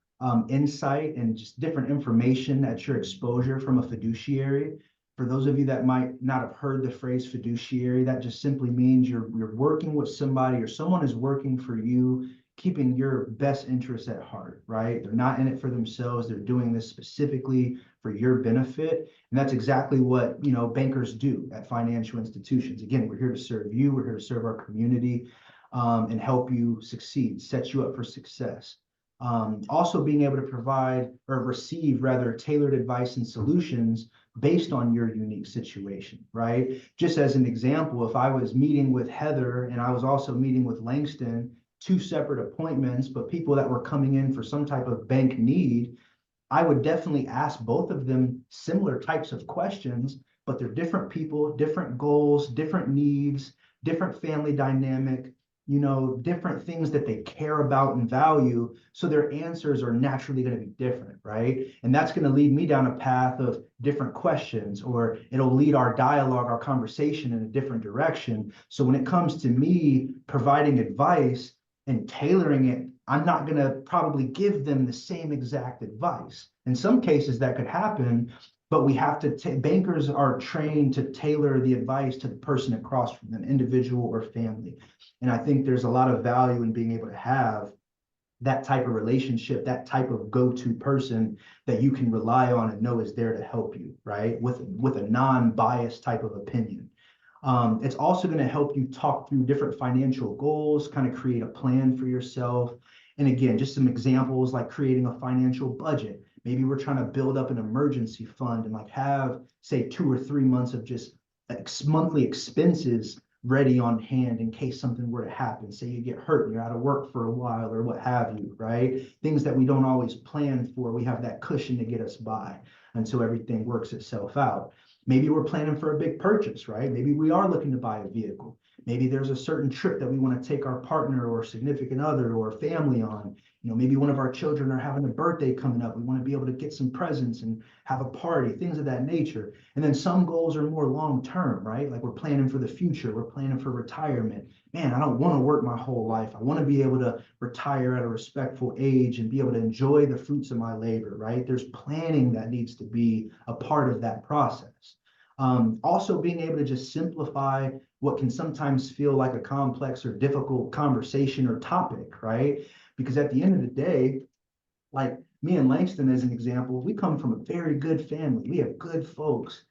insight and just different information at your exposure from a fiduciary. For those of you that might not have heard the phrase fiduciary, that just simply means you're working with somebody, or someone is working for you, keeping your best interests at heart, right? They're not in it for themselves. They're doing this specifically for your benefit. And that's exactly what, you know, bankers do at financial institutions. Again, we're here to serve you. We're here to serve our community, and help you succeed, set you up for success. Also being able to provide or receive rather tailored advice and solutions based on your unique situation, right? Just as an example, if I was meeting with Heather and I was also meeting with Langston, two separate appointments, but people that were coming in for some type of bank need, I would definitely ask both of them similar types of questions, but they're different people, different goals, different needs, different family dynamic, you know, different things that they care about and value. So their answers are naturally going to be different, right? And that's going to lead me down a path of different questions, or it'll lead our dialogue, our conversation in a different direction. So when it comes to me providing advice and tailoring it, I'm not going to probably give them the same exact advice. In some cases that could happen, but we have to, bankers are trained to tailor the advice to the person across from them, individual or family. And I think there's a lot of value in being able to have that type of relationship, that type of go-to person that you can rely on and know is there to help you, right? With a non-biased type of opinion. It's also going to help you talk through different financial goals, kind of create a plan for yourself. And again, just some examples like creating a financial budget. Maybe we're trying to build up an emergency fund and like have, say, 2 or 3 months of just monthly expenses ready on hand in case something were to happen. Say you get hurt and you're out of work for a while or what have you, right? Things that we don't always plan for, we have that cushion to get us by until everything works itself out. Maybe we're planning for a big purchase, right? Maybe we are looking to buy a vehicle. Maybe there's a certain trip that we want to take our partner or significant other or family on. You know, maybe one of our children are having a birthday coming up. We want to be able to get some presents and have a party, things of that nature. And then some goals are more long-term, right? Like we're planning for the future. We're planning for retirement. Man, I don't want to work my whole life. I want to be able to retire at a respectful age and be able to enjoy the fruits of my labor, right? There's planning that needs to be a part of that process. Also being able to just simplify what can sometimes feel like a complex or difficult conversation or topic, right? Because at the end of the day, like me and Langston, as an example, we come from a very good family. We have good folks,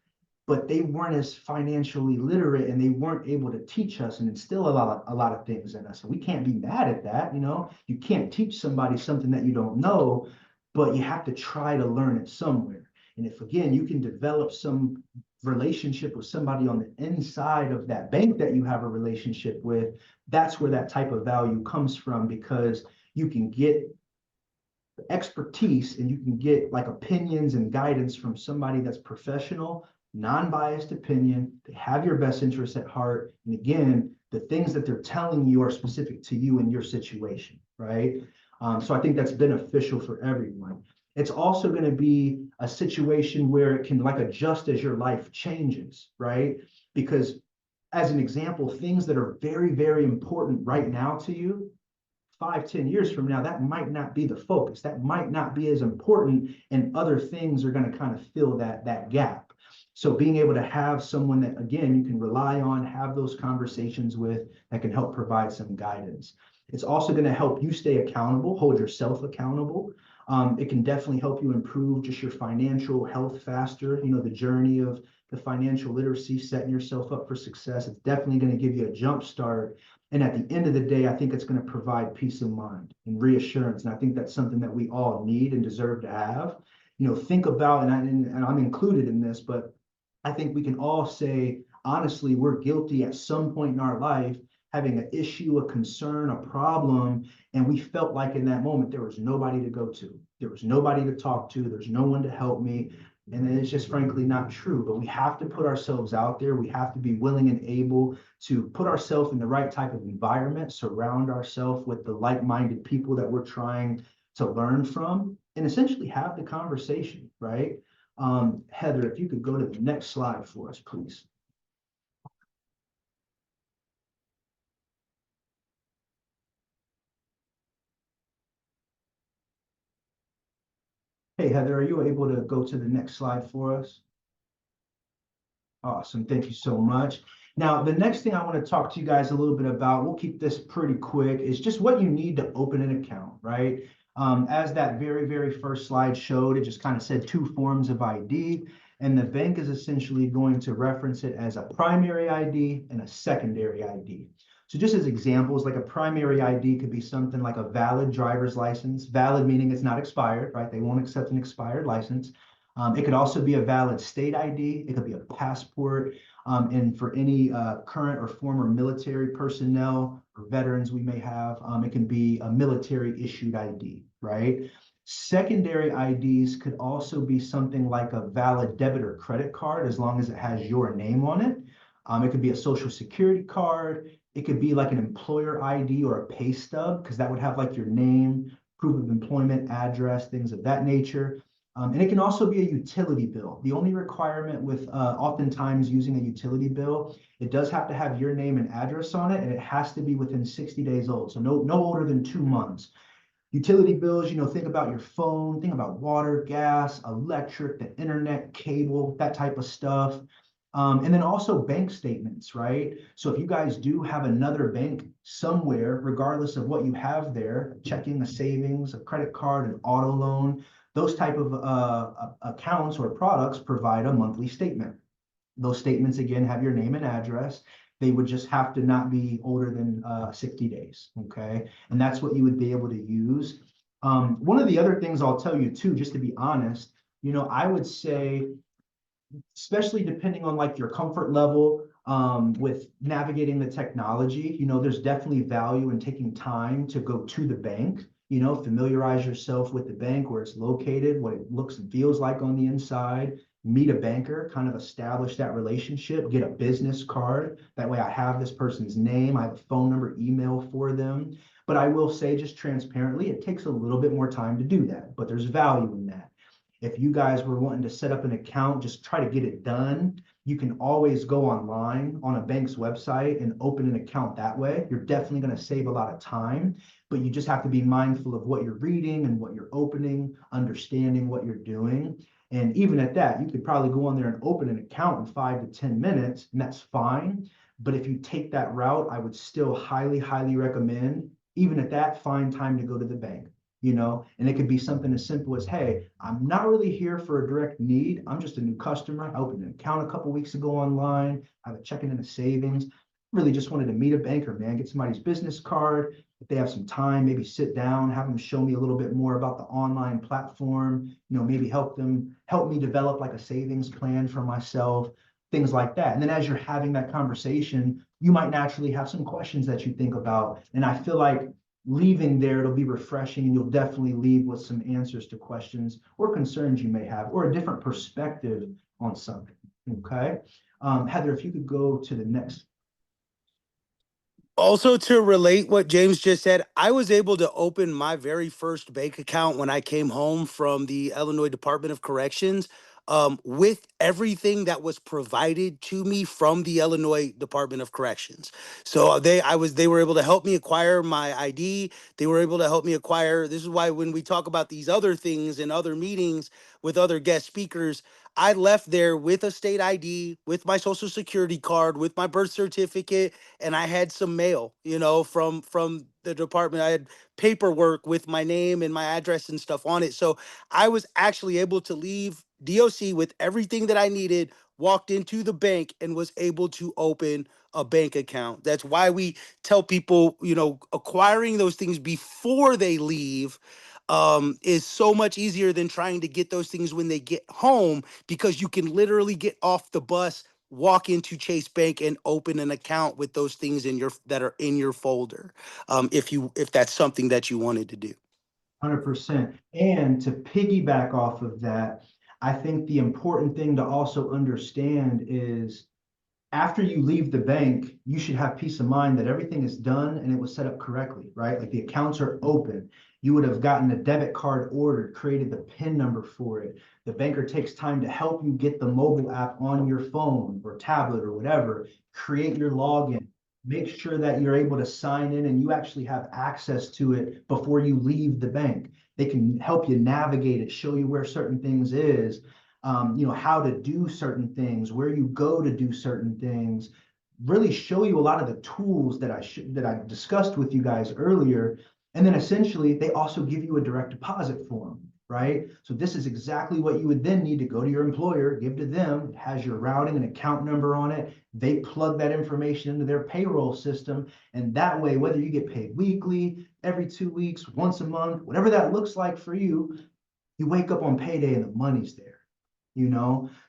but they weren't as financially literate and they weren't able to teach us and instill a lot of things in us. And we can't be mad at that. You know, you can't teach somebody something that you don't know, but you have to try to learn it somewhere. And if, again, you can develop some relationship with somebody on the inside of that bank that you have a relationship with, that's where that type of value comes from, because you can get expertise and you can get like opinions and guidance from somebody that's professional, non-biased opinion. They have your best interests at heart. And again, the things that they're telling you are specific to you and your situation, right? So I think that's beneficial for everyone. It's also going to be a situation where it can like adjust as your life changes, right? Because as an example, things that are very, very important right now to you, 5-10 years from now, that might not be the focus. That might not be as important, and other things are going to kind of fill that gap. So being able to have someone that, again, you can rely on, have those conversations with, that can help provide some guidance. It's also going to help you stay accountable, hold yourself accountable. It can definitely help you improve just your financial health faster. You know, the journey of the financial literacy, setting yourself up for success. It's definitely going to give you a jump start. And at the end of the day, I think it's going to provide peace of mind and reassurance. And I think that's something that we all need and deserve to have. You know, think about, and I'm included in this, but I think we can all say, honestly, we're guilty at some point in our life having an issue, a concern, a problem, and we felt like in that moment there was nobody to go to. There was nobody to talk to. There's no one to help me. And it's just frankly not true. But we have to put ourselves out there. We have to be willing and able to put ourselves in the right type of environment, surround ourselves with the like-minded people that we're trying to learn from, and essentially have the conversation, right? Heather, if you could go to the next slide for us, please. Hey, Heather, are you able to go to the next slide for us? Awesome. Thank you so much. Now, the next thing I want to talk to you guys a little bit about, we'll keep this pretty quick, is just what you need to open an account, right? As that very first slide showed, it just kind of said 2 forms of ID, and the bank is essentially going to reference it as a primary ID and a secondary ID. So just as examples, like a primary ID could be something like a valid driver's license, valid meaning it's not expired, right? They won't accept an expired license. It could also be a valid state ID. It could be a passport. And for any current or former military personnel or veterans we may have, it can be a military issued ID, right? Secondary IDs could also be something like a valid debit or credit card, as long as it has your name on it. It could be a social security card. It could be like an employer ID or a pay stub, because that would have like your name, proof of employment, address, things of that nature. And it can also be a utility bill. The only requirement with oftentimes using a utility bill, it does have to have your name and address on it, and it has to be within 60 days old. So no older than 2 months. Utility bills, think about your phone, think about water, gas, electric, the internet, cable, that type of stuff. And then also bank statements, right? So if you guys do have another bank somewhere, regardless of what you have there, checking, a savings, a credit card, an auto loan, those type of accounts or products provide a monthly statement. Those statements, again, have your name and address. They would just have to not be older than 60 days, okay? And that's what you would be able to use. One of the other things I'll tell you too, just to be honest, I would say, especially depending on like your comfort level with navigating the technology, there's definitely value in taking time to go to the bank, familiarize yourself with the bank, where it's located, what it looks and feels like on the inside, meet a banker, kind of establish that relationship, get a business card. That way I have this person's name, I have a phone number, email for them. But I will say, just transparently, it takes a little bit more time to do that, but there's value in that. If you guys were wanting to set up an account, just try to get it done. You can always go online on a bank's website and open an account that way. You're definitely going to save a lot of time, but you just have to be mindful of what you're reading and what you're opening, understanding what you're doing. And even at that, you could probably go on there and open an account in 5 to 10 minutes, and that's fine. But if you take that route, I would still highly recommend, even at that, find time to go to the bank. And it could be something as simple as, hey, I'm not really here for a direct need. I'm just a new customer. I opened an account a couple weeks ago online. I have a checking and a savings. Really just wanted to meet a banker, man, get somebody's business card. If they have some time, maybe sit down, have them show me a little bit more about the online platform, maybe help me develop like a savings plan for myself, things like that. And then as you're having that conversation, you might naturally have some questions that you think about. And I feel like leaving there, it'll be refreshing, and you'll definitely leave with some answers to questions or concerns you may have, or a different perspective on something. Okay. Heather, if you could go to the next. Also, to relate what James just said, I was able to open my very first bank account when I came home from the Illinois Department of Corrections, with everything that was provided to me from the Illinois Department of Corrections. So they were able to help me acquire my ID. They were able to help me acquire. This is why when we talk about these other things in other meetings with other guest speakers, I left there with a state ID, with my social security card, with my birth certificate, and I had some mail, from the department. I had paperwork with my name and my address and stuff on it. So I was actually able to leave DOC with everything that I needed, walked into the bank, and was able to open a bank account. That's why we tell people, acquiring those things before they leave is so much easier than trying to get those things when they get home, because you can literally get off the bus, walk into Chase Bank, and open an account with those things that are in your folder, if that's something that you wanted to do. 100%. And to piggyback off of that, I think the important thing to also understand is After you leave the bank, you should have peace of mind that everything is done and it was set up correctly, right? Like the accounts are open. You would have gotten a debit card ordered, created the PIN number for it. The banker takes time to help you get the mobile app on your phone or tablet or whatever, create your login, make sure that you're able to sign in and you actually have access to it before you leave the bank. They can help you navigate it, show you where certain things is, how to do certain things, where you go to do certain things, really show you a lot of the tools that I discussed with you guys earlier. And then essentially they also give you a direct deposit form, right? So this is exactly what you would then need to go to your employer, give to them. It has your routing and account number on it. They plug that information into their payroll system. And that way, whether you get paid weekly, every 2 weeks, once a month, whatever that looks like for you, you wake up on payday and the money's there.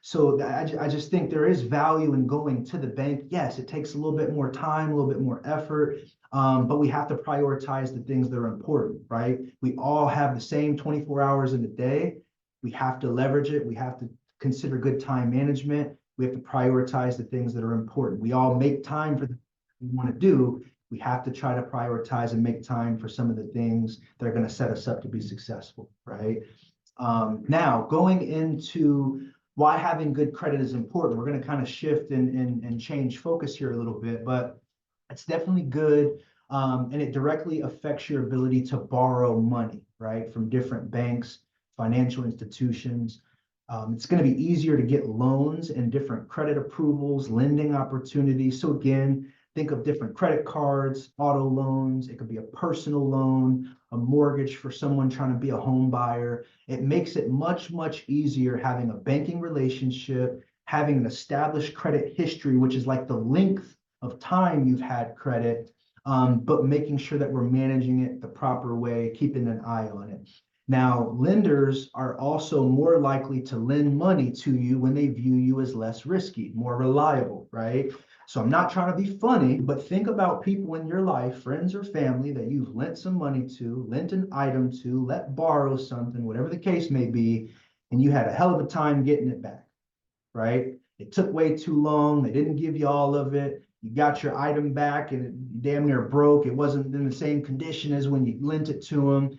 So I just think there is value in going to the bank. Yes, it takes a little bit more time, a little bit more effort, but we have to prioritize the things that are important, right? We all have the same 24 hours in a day. We have to leverage it. We have to consider good time management. We have to prioritize the things that are important. We all make time for the things we want to do. We have to try to prioritize and make time for some of the things that are going to set us up to be successful, right? Now, going into why having good credit is important, we're going to kind of shift and change focus here a little bit, but it's definitely good. And it directly affects your ability to borrow money, right, from different banks, financial institutions. It's going to be easier to get loans and different credit approvals, lending opportunities. So again, think of different credit cards, auto loans. It could be a personal loan, a mortgage for someone trying to be a home buyer. It makes it much, much easier having a banking relationship, having an established credit history, which is like the length of time you've had credit, but making sure that we're managing it the proper way, keeping an eye on it. Now, lenders are also more likely to lend money to you when they view you as less risky, more reliable, right? So I'm not trying to be funny, but think about people in your life, friends or family that you've lent some money to, lent an item to, let borrow something, whatever the case may be, and you had a hell of a time getting it back, right? It took way too long. They didn't give you all of it. You got your item back and it damn near broke. It wasn't in the same condition as when you lent it to them.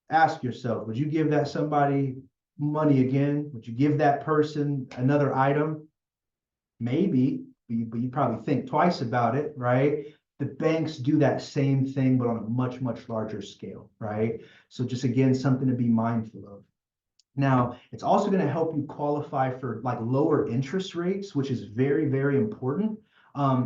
Ask yourself, would you give that somebody money again? Would you give that person another item? Maybe. But you probably think twice about it, right? The banks do that same thing, but on a much, much larger scale, right? So just again, something to be mindful of. Now, it's also going to help you qualify for like lower interest rates, which is very, very important.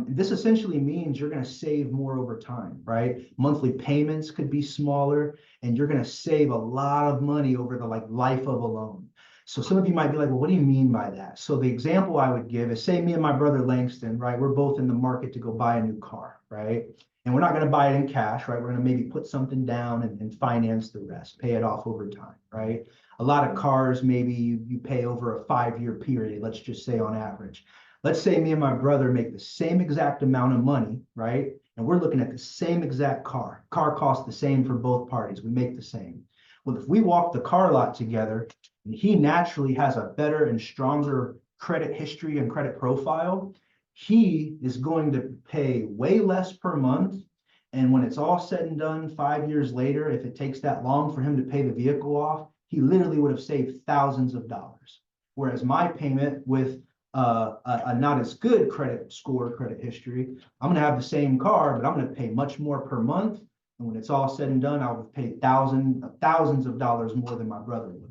This essentially means you're going to save more over time, right? Monthly payments could be smaller, and you're going to save a lot of money over the life of a loan. So some of you might be like, well, what do you mean by that? So the example I would give is, say me and my brother Langston, right? We're both in the market to go buy a new car, right? And we're not going to buy it in cash, right? We're going to maybe put something down and finance the rest, pay it off over time, right? A lot of cars, maybe you pay over a 5-year period, let's just say on average. Let's say me and my brother make the same exact amount of money, right? And we're looking at the same exact car. Car costs the same for both parties. We make the same. Well, if we walk the car lot together, and he naturally has a better and stronger credit history and credit profile, he is going to pay way less per month. And when it's all said and done 5 years later, if it takes that long for him to pay the vehicle off, he literally would have saved thousands of dollars. Whereas my payment with a not as good credit score, credit history, I'm going to have the same car, but I'm going to pay much more per month. And when it's all said and done, I'll pay thousands of dollars more than my brother would have.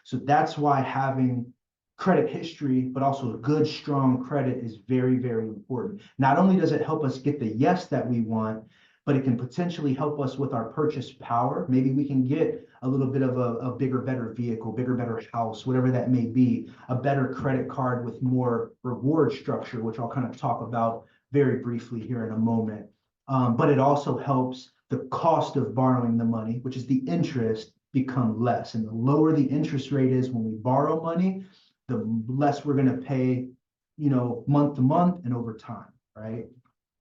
So that's why having credit history, but also a good, strong credit is very, very important. Not only does it help us get the yes that we want, but it can potentially help us with our purchase power. Maybe we can get a little bit of a bigger, better vehicle, bigger, better house, whatever that may be, a better credit card with more reward structure, which I'll kind of talk about very briefly here in a moment. But it also helps the cost of borrowing the money, which is the interest, become less. And the lower the interest rate is when we borrow money, the less we're going to pay, month to month and over time, right?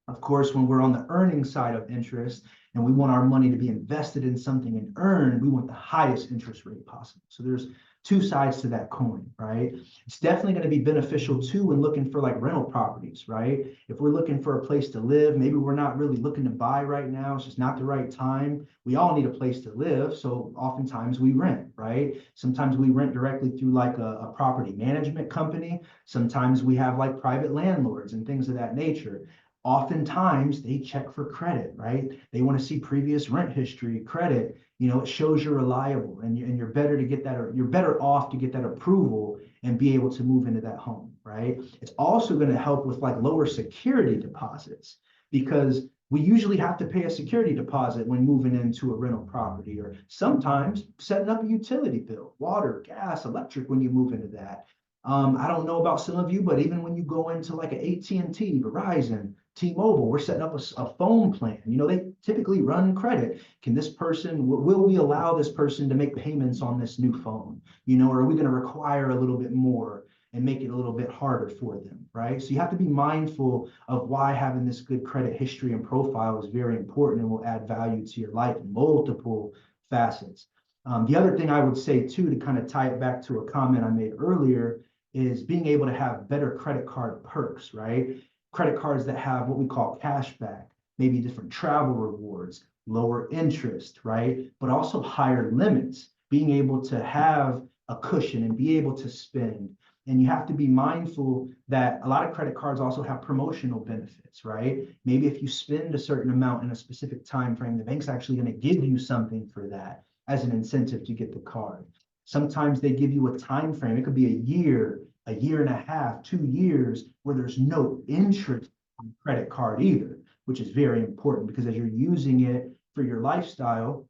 Of course, when we're on the earning side of interest and we want our money to be invested in something and earn, we want the highest interest rate possible. So there's two sides to that coin, right? It's definitely going to be beneficial too when looking for like rental properties, right? If we're looking for a place to live, maybe we're not really looking to buy right now. It's just not the right time. We all need a place to live. So oftentimes we rent, right? Sometimes we rent directly through like a property management company. Sometimes we have like private landlords and things of that nature. Oftentimes they check for credit, right? They want to see previous rent history, credit. You know, it shows you're reliable and you're better to get that, or you're better off to get that approval and be able to move into that home, right? It's also going to help with like lower security deposits, because we usually have to pay a security deposit when moving into a rental property, or sometimes setting up a utility bill, water, gas, electric when you move into that. I don't know about some of you, but even when you go into like an AT&T, Verizon, T-Mobile, we're setting up a phone plan. You know, they typically run credit. Can this person, will we allow this person to make payments on this new phone? You know, or are we going to require a little bit more and make it a little bit harder for them, right? So you have to be mindful of why having this good credit history and profile is very important and will add value to your life in multiple facets. The other thing I would say too, to kind of tie it back to a comment I made earlier, is being able to have better credit card perks, right? Credit cards that have what we call cash back, maybe different travel rewards, lower interest, right? But also higher limits, being able to have a cushion and be able to spend. And you have to be mindful that a lot of credit cards also have promotional benefits, right? Maybe if you spend a certain amount in a specific time frame, the bank's actually going to give you something for that as an incentive to get the card. Sometimes they give you a time frame. It could be a year and a half, 2 years, where there's no interest on the credit card either, which is very important, because as you're using it for your lifestyle,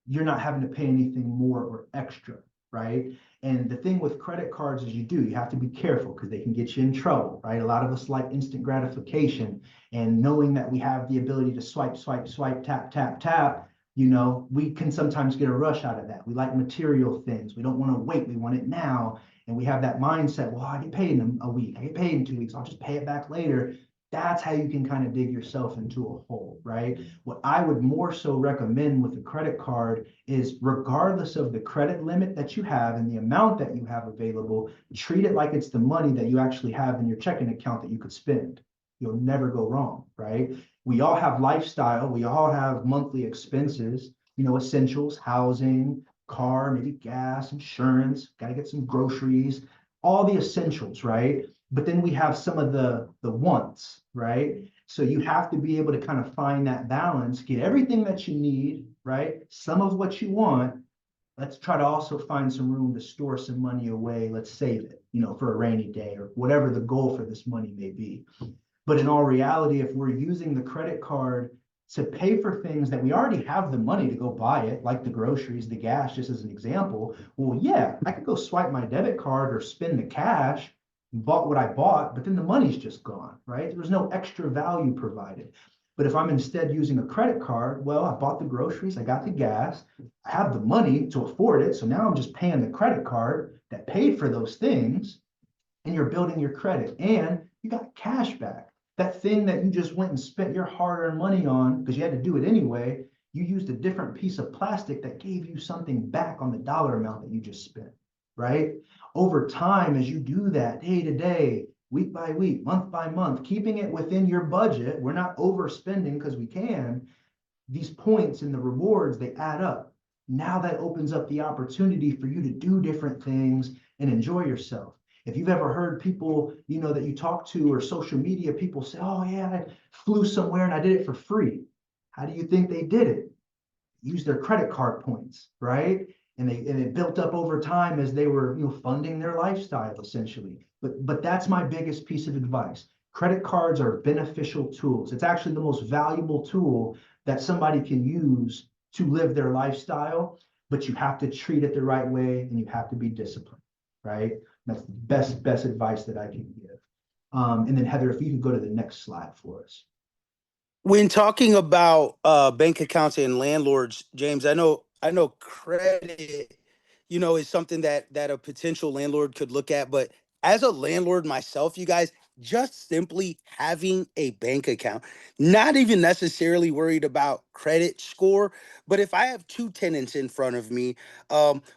you're not having to pay anything more or extra, right? And the thing with credit cards is you have to be careful, because they can get you in trouble, right? A lot of us like instant gratification, and knowing that we have the ability to swipe, tap, tap, tap, you know, we can sometimes get a rush out of that. We like material things. We don't want to wait. We want it now. And we have that mindset, well, I get paid in a week. I get paid in 2 weeks. I'll just pay it back later. That's how you can kind of dig yourself into a hole, right? What I would more so recommend with a credit card is, regardless of the credit limit that you have and the amount that you have available, treat it like it's the money that you actually have in your checking account that you could spend. You'll never go wrong, right? We all have lifestyle. We all have monthly expenses, you know, essentials, housing, car, maybe gas, insurance, got to get some groceries, all the essentials, right? But then we have some of the wants, right? So you have to be able to kind of find that balance, get everything that you need, right? Some of what you want. Let's try to also find some room to store some money away. Let's save it, you know, for a rainy day, or whatever the goal for this money may be. But in all reality, if we're using the credit card to pay for things that we already have the money to go buy it, like the groceries, the gas, just as an example, well, yeah, I could go swipe my debit card or spend the cash, bought what I bought, but then the money's just gone, right? There's no extra value provided. But if I'm instead using a credit card, well, I bought the groceries, I got the gas, I have the money to afford it. So now I'm just paying the credit card that paid for those things, and you're building your credit, and you got cash back. That thing that you just went and spent your hard-earned money on because you had to do it anyway, you used a different piece of plastic that gave you something back on the dollar amount that you just spent, right? Over time, as you do that day to day, week by week, month by month, keeping it within your budget, we're not overspending because we can, these points and the rewards, they add up. Now that opens up the opportunity for you to do different things and enjoy yourself. If you've ever heard people, you know, that you talk to, or social media, people say, oh yeah, I flew somewhere and I did it for free. How do you think they did it? Use their credit card points, right? And it built up over time as they were, you know, funding their lifestyle essentially. But that's my biggest piece of advice. Credit cards are beneficial tools. It's actually the most valuable tool that somebody can use to live their lifestyle, but you have to treat it the right way, and you have to be disciplined, right? That's the best advice that I can give. And then Heather, if you could go to the next slide for us. When talking about bank accounts and landlords, James, I know credit, you know, is something that a potential landlord could look at, but as a landlord myself, you guys, just simply having a bank account, not even necessarily worried about credit score, but if I have two tenants in front of me,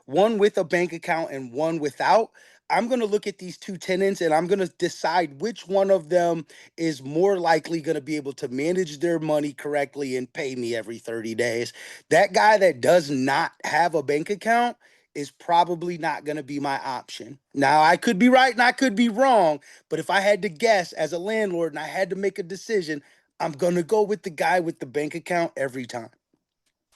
one with a bank account and one without, I'm going to look at these two tenants and I'm going to decide which one of them is more likely going to be able to manage their money correctly and pay me every 30 days. That guy that does not have a bank account is probably not going to be my option. Now, I could be right and I could be wrong, but if I had to guess as a landlord and I had to make a decision, I'm going to go with the guy with the bank account every time.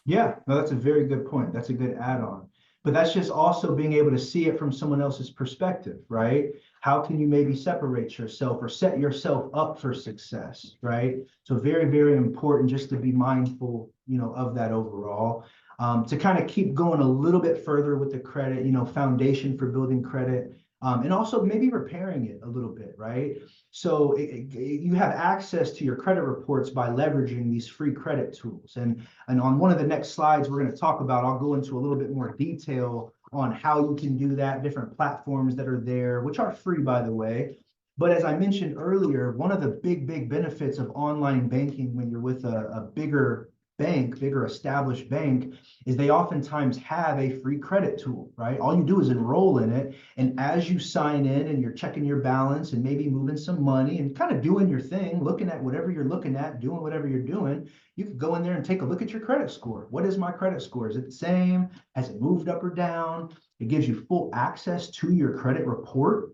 Yeah, no, that's a very good point. That's a good add-on. But that's just also being able to see it from someone else's perspective, right? How can you maybe separate yourself or set yourself up for success, right? So very, very important just to be mindful, of that overall. To kind of keep going a little bit further with the credit, foundation for building credit, and also maybe repairing it a little bit, right? So you have access to your credit reports by leveraging these free credit tools. And on one of the next slides we're going to talk about, I'll go into a little bit more detail on how you can do that, different platforms that are there, which are free, by the way. But as I mentioned earlier, one of the big benefits of online banking when you're with a bigger bank, bigger established bank, is they oftentimes have a free credit tool, right? All you do is enroll in it. And as you sign in and you're checking your balance and maybe moving some money and kind of doing your thing, looking at whatever you're looking at, doing whatever you're doing, you could go in there and take a look at your credit score. What is my credit score? Is it the same? Has it moved up or down? It gives you full access to your credit report.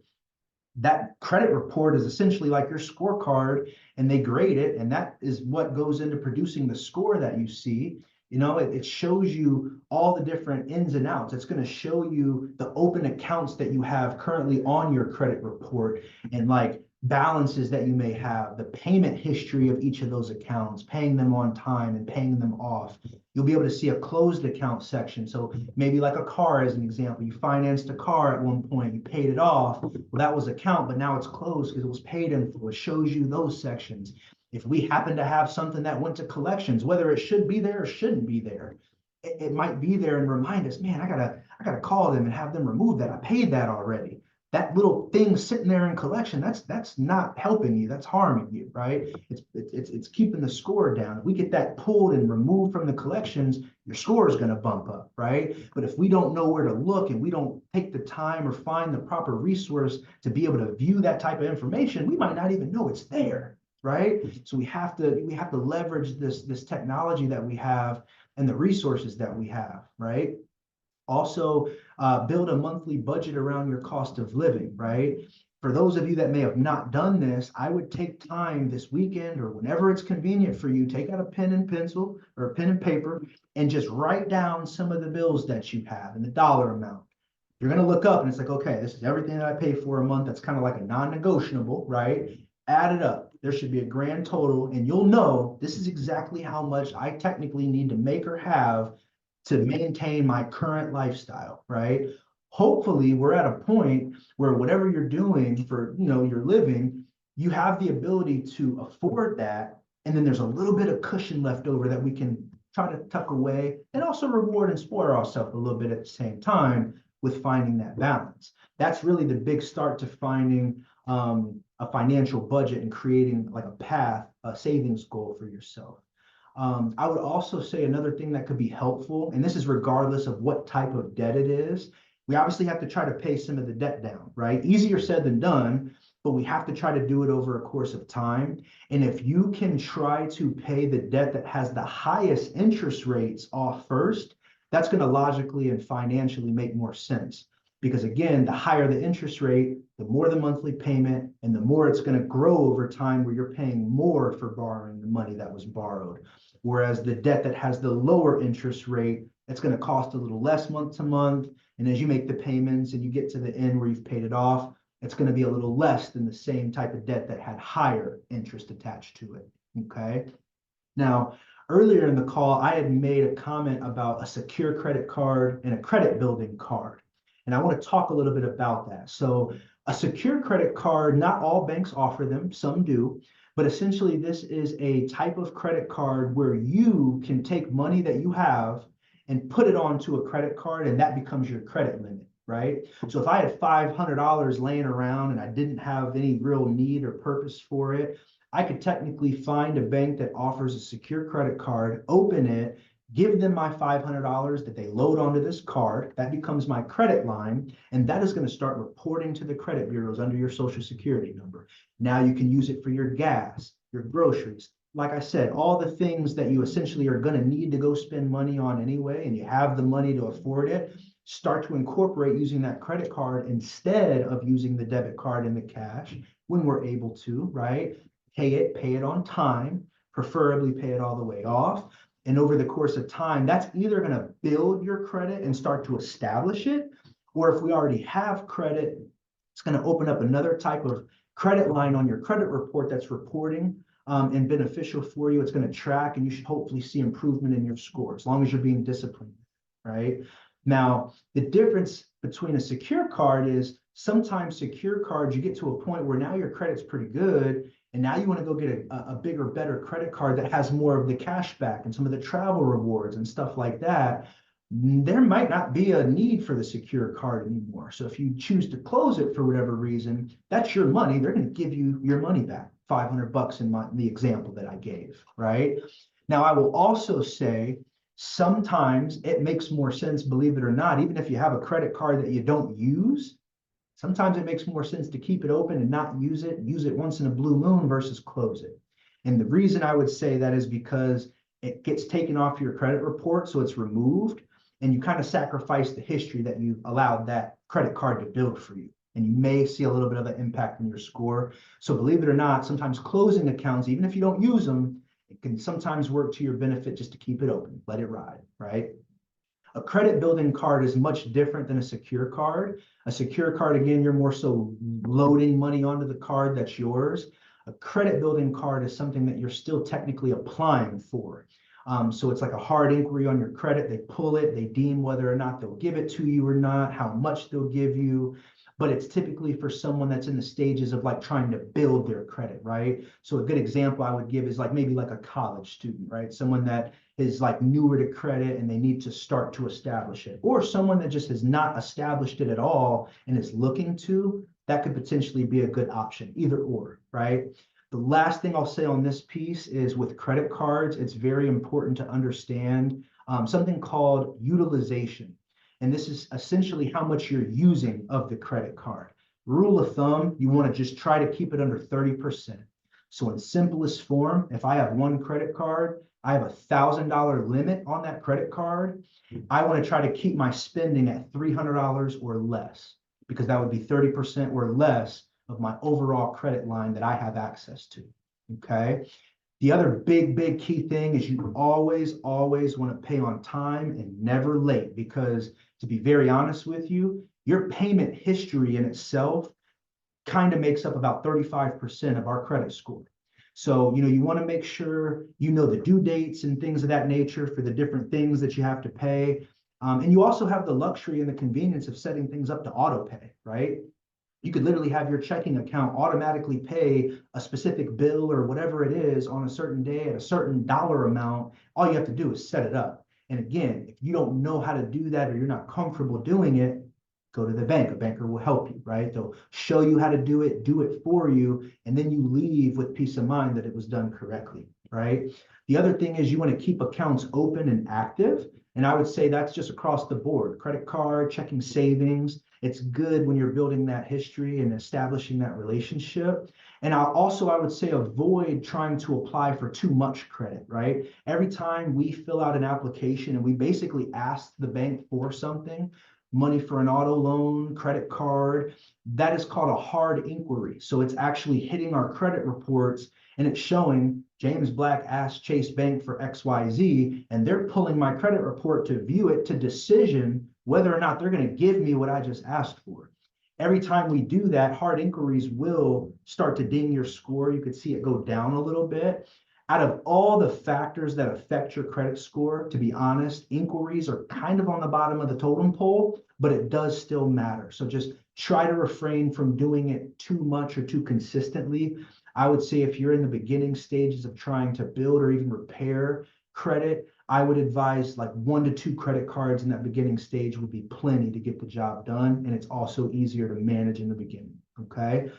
That credit report is essentially like your scorecard, and they grade it, and that is what goes into producing the score that you see. It shows you all the different ins and outs. It's going to show you the open accounts that you have currently on your credit report, and like balances that you may have, the payment history of each of those accounts, paying them on time and paying them off. You'll be able to see a closed account section. So maybe like a car as an example, you financed a car at one point, you paid it off. Well, that was account, but now it's closed because it was paid in full. It shows you those sections. If we happen to have something that went to collections, whether it should be there or shouldn't be there, it might be there and remind us, man, I gotta call them and have them remove that. I paid that already. That little thing sitting there in collection, that's not helping you. That's harming you, right? It's keeping the score down. If we get that pulled and removed from the collections, your score is going to bump up, right? But if we don't know where to look and we don't take the time or find the proper resource to be able to view that type of information, we might not even know it's there, right? So we have to leverage this technology that we have and the resources that we have, right? Also, build a monthly budget around your cost of living, right? For those of you that may have not done this, I would take time this weekend or whenever it's convenient for you, take out a pen and pencil or a pen and paper and just write down some of the bills that you have and the dollar amount. You're going to look up and it's like, okay, this is everything that I pay for a month. That's kind of like a non-negotiable, right? Add it up. There should be a grand total, and you'll know this is exactly how much I technically need to make or have to maintain my current lifestyle, right? Hopefully we're at a point where whatever you're doing for, your living, you have the ability to afford that. And then there's a little bit of cushion left over that we can try to tuck away and also reward and spoil ourselves a little bit at the same time with finding that balance. That's really the big start to finding a financial budget and creating like a path, a savings goal for yourself. I would also say another thing that could be helpful, and this is regardless of what type of debt it is, we obviously have to try to pay some of the debt down, right? Easier said than done, but we have to try to do it over a course of time. And if you can try to pay the debt that has the highest interest rates off first, that's going to logically and financially make more sense. Because again, the higher the interest rate, the more the monthly payment, and the more it's going to grow over time where you're paying more for borrowing the money that was borrowed. Whereas the debt that has the lower interest rate, it's going to cost a little less month to month. And as you make the payments and you get to the end where you've paid it off, it's going to be a little less than the same type of debt that had higher interest attached to it. Okay. Now, earlier in the call, I had made a comment about a secure credit card and a credit building card. And I want to talk a little bit about that. So a secure credit card, not all banks offer them, some do. But essentially, this is a type of credit card where you can take money that you have and put it onto a credit card, and that becomes your credit limit, right? So if I had $500 laying around and I didn't have any real need or purpose for it, I could technically find a bank that offers a secure credit card, open it, give them my $500 that they load onto this card. That becomes my credit line, and that is going to start reporting to the credit bureaus under your social security number. Now you can use it for your gas, your groceries. Like I said, all the things that you essentially are going to need to go spend money on anyway, and you have the money to afford it, start to incorporate using that credit card instead of using the debit card and the cash when we're able to, right? Pay it on time, preferably pay it all the way off. And over the course of time, that's either going to build your credit and start to establish it, or if we already have credit, it's going to open up another type of credit line on your credit report that's reporting and beneficial for you. It's going to track, and you should hopefully see improvement in your score as long as you're being disciplined, right? Now, the difference between a secure card is sometimes secure cards, you get to a point where now your credit's pretty good, and now you want to go get a bigger, better credit card that has more of the cash back and some of the travel rewards and stuff like that. There might not be a need for the secure card anymore. So if you choose to close it for whatever reason, that's your money. They're going to give you your money back, $500 in the example that I gave, right? Now, I will also say sometimes it makes more sense, believe it or not, even if you have a credit card that you don't use, sometimes it makes more sense to keep it open and not use it once in a blue moon versus close it. And the reason I would say that is because it gets taken off your credit report, so it's removed, and you kind of sacrifice the history that you've allowed that credit card to build for you. And you may see a little bit of an impact in your score. So believe it or not, sometimes closing accounts, even if you don't use them, it can sometimes work to your benefit just to keep it open, let it ride, right? A credit building card is much different than a secure card. A secure card, again, you're more so loading money onto the card that's yours. A credit building card is something that you're still technically applying for. So it's like a hard inquiry on your credit. They pull it, they deem whether or not they'll give it to you or not, how much they'll give you. But it's typically for someone that's in the stages of like trying to build their credit, right? So a good example I would give is like maybe like a college student, right? Someone that is like newer to credit and they need to start to establish it, or someone that just has not established it at all and is looking to, that could potentially be a good option, either or, right? The last thing I'll say on this piece is with credit cards, it's very important to understand something called utilization. And this is essentially how much you're using of the credit card. Rule of thumb, you want to just try to keep it under 30%. So in simplest form, if I have one credit card, I have $1,000 limit on that credit card. I want to try to keep my spending at $300 or less, because that would be 30% or less of my overall credit line that I have access to, okay? The other big key thing is you always want to pay on time and never late, because to be very honest with you, your payment history in itself kind of makes up about 35% of our credit score. So, you want to make sure you know the due dates and things of that nature for the different things that you have to pay. And you also have the luxury and the convenience of setting things up to auto pay, right? You could literally have your checking account automatically pay a specific bill or whatever it is on a certain day at a certain dollar amount. All you have to do is set it up. And again, if you don't know how to do that or you're not comfortable doing it, go to the bank. A banker will help you, right? They'll show you how to do it for you, and then you leave with peace of mind that it was done correctly, right? The other thing is you want to keep accounts open and active. And I would say that's just across the board. Credit card, checking savings. It's good when you're building that history and establishing that relationship. And I would say avoid trying to apply for too much credit, right? Every time we fill out an application and we basically ask the bank for something, money for an auto loan, credit card, that is called a hard inquiry. So it's actually hitting our credit reports and it's showing James Black asked Chase Bank for XYZ, and they're pulling my credit report to view it to decision whether or not they're going to give me what I just asked for. Every time we do that, hard inquiries will start to ding your score. You could see it go down a little bit. Out of all the factors that affect your credit score, to be honest, inquiries are kind of on the bottom of the totem pole, but it does still matter. So just try to refrain from doing it too much or too consistently. I would say if you're in the beginning stages of trying to build or even repair credit, I would advise like 1 to 2 credit cards in that beginning stage would be plenty to get the job done. And it's also easier to manage in the beginning, okay?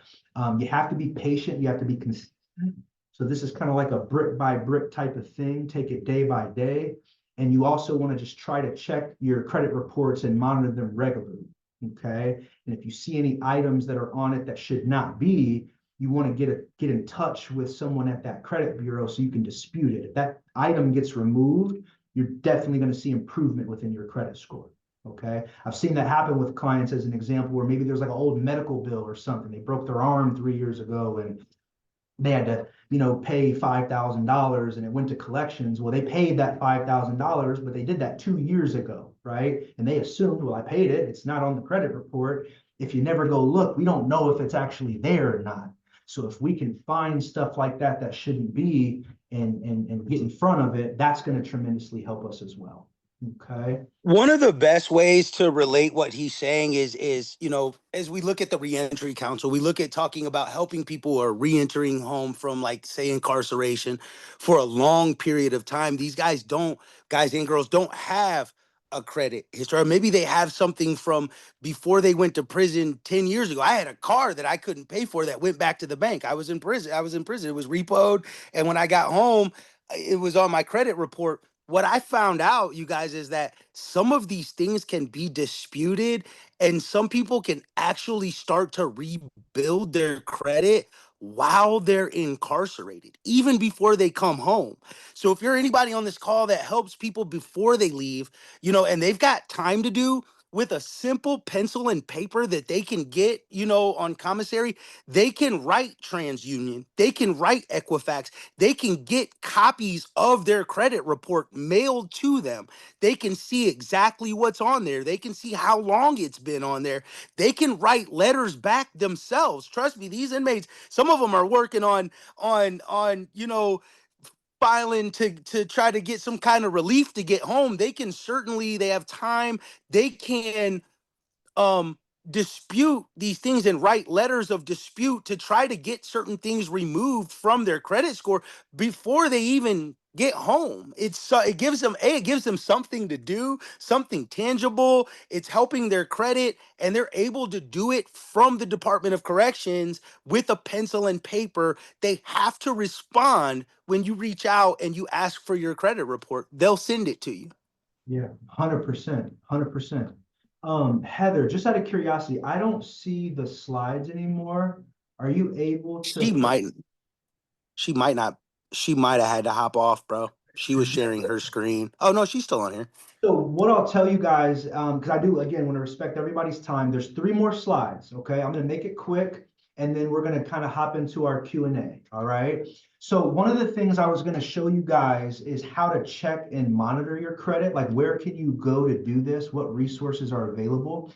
You have to be patient, you have to be consistent. So this is kind of like a brick by brick type of thing, take it day by day. And you also want to just try to check your credit reports and monitor them regularly, okay? And if you see any items that are on it that should not be, you want to get in touch with someone at that credit bureau so you can dispute it. If that item gets removed, you're definitely going to see improvement within your credit score. Okay. I've seen that happen with clients as an example, where maybe there's like an old medical bill or something. They broke their arm 3 years ago and they had to, pay $5,000 and it went to collections. Well, they paid that $5,000, but they did that 2 years ago, right? And they assumed, well, I paid it. It's not on the credit report. If you never go look, we don't know if it's actually there or not. So if we can find stuff like that that shouldn't be and get in front of it, that's going to tremendously help us as well. Okay. One of the best ways to relate what he's saying is, as we look at the Reentry Council, we look at talking about helping people who are reentering home from, like, say, incarceration for a long period of time. These guys and girls don't have a credit history. Or maybe they have something from before they went to prison 10 years ago. I had a car that I couldn't pay for that went back to the bank. I was in prison. It was repoed. And when I got home, it was on my credit report. What I found out, you guys, is that some of these things can be disputed and some people can actually start to rebuild their credit while they're incarcerated, even before they come home. So if you're anybody on this call that helps people before they leave, and they've got time to do, with a simple pencil and paper that they can get, on commissary, they can write TransUnion, they can write Equifax, they can get copies of their credit report mailed to them. They can see exactly what's on there. They can see how long it's been on there. They can write letters back themselves. Trust me, these inmates, some of them are working on filing to try to get some kind of relief to get home. They have time. They can dispute these things and write letters of dispute to try to get certain things removed from their credit score before they even get home. It gives them something to do, something tangible. It's helping their credit, and they're able to do it from the Department of Corrections with a pencil and paper. They have to respond when you reach out and you ask for your credit report. They'll send it to you. Yeah, 100%, 100%. Heather, just out of curiosity, I don't see the slides anymore. Are you able to? She might not. She might have had to hop off, bro. She was sharing her screen. Oh no, she's still on here. So what I'll tell you guys, because I do, again, want to respect everybody's time. There's 3 more slides, okay? I'm going to make it quick, and then we're going to kind of hop into our Q&A, all right? So one of the things I was going to show you guys is how to check and monitor your credit. Like, where can you go to do this? What resources are available?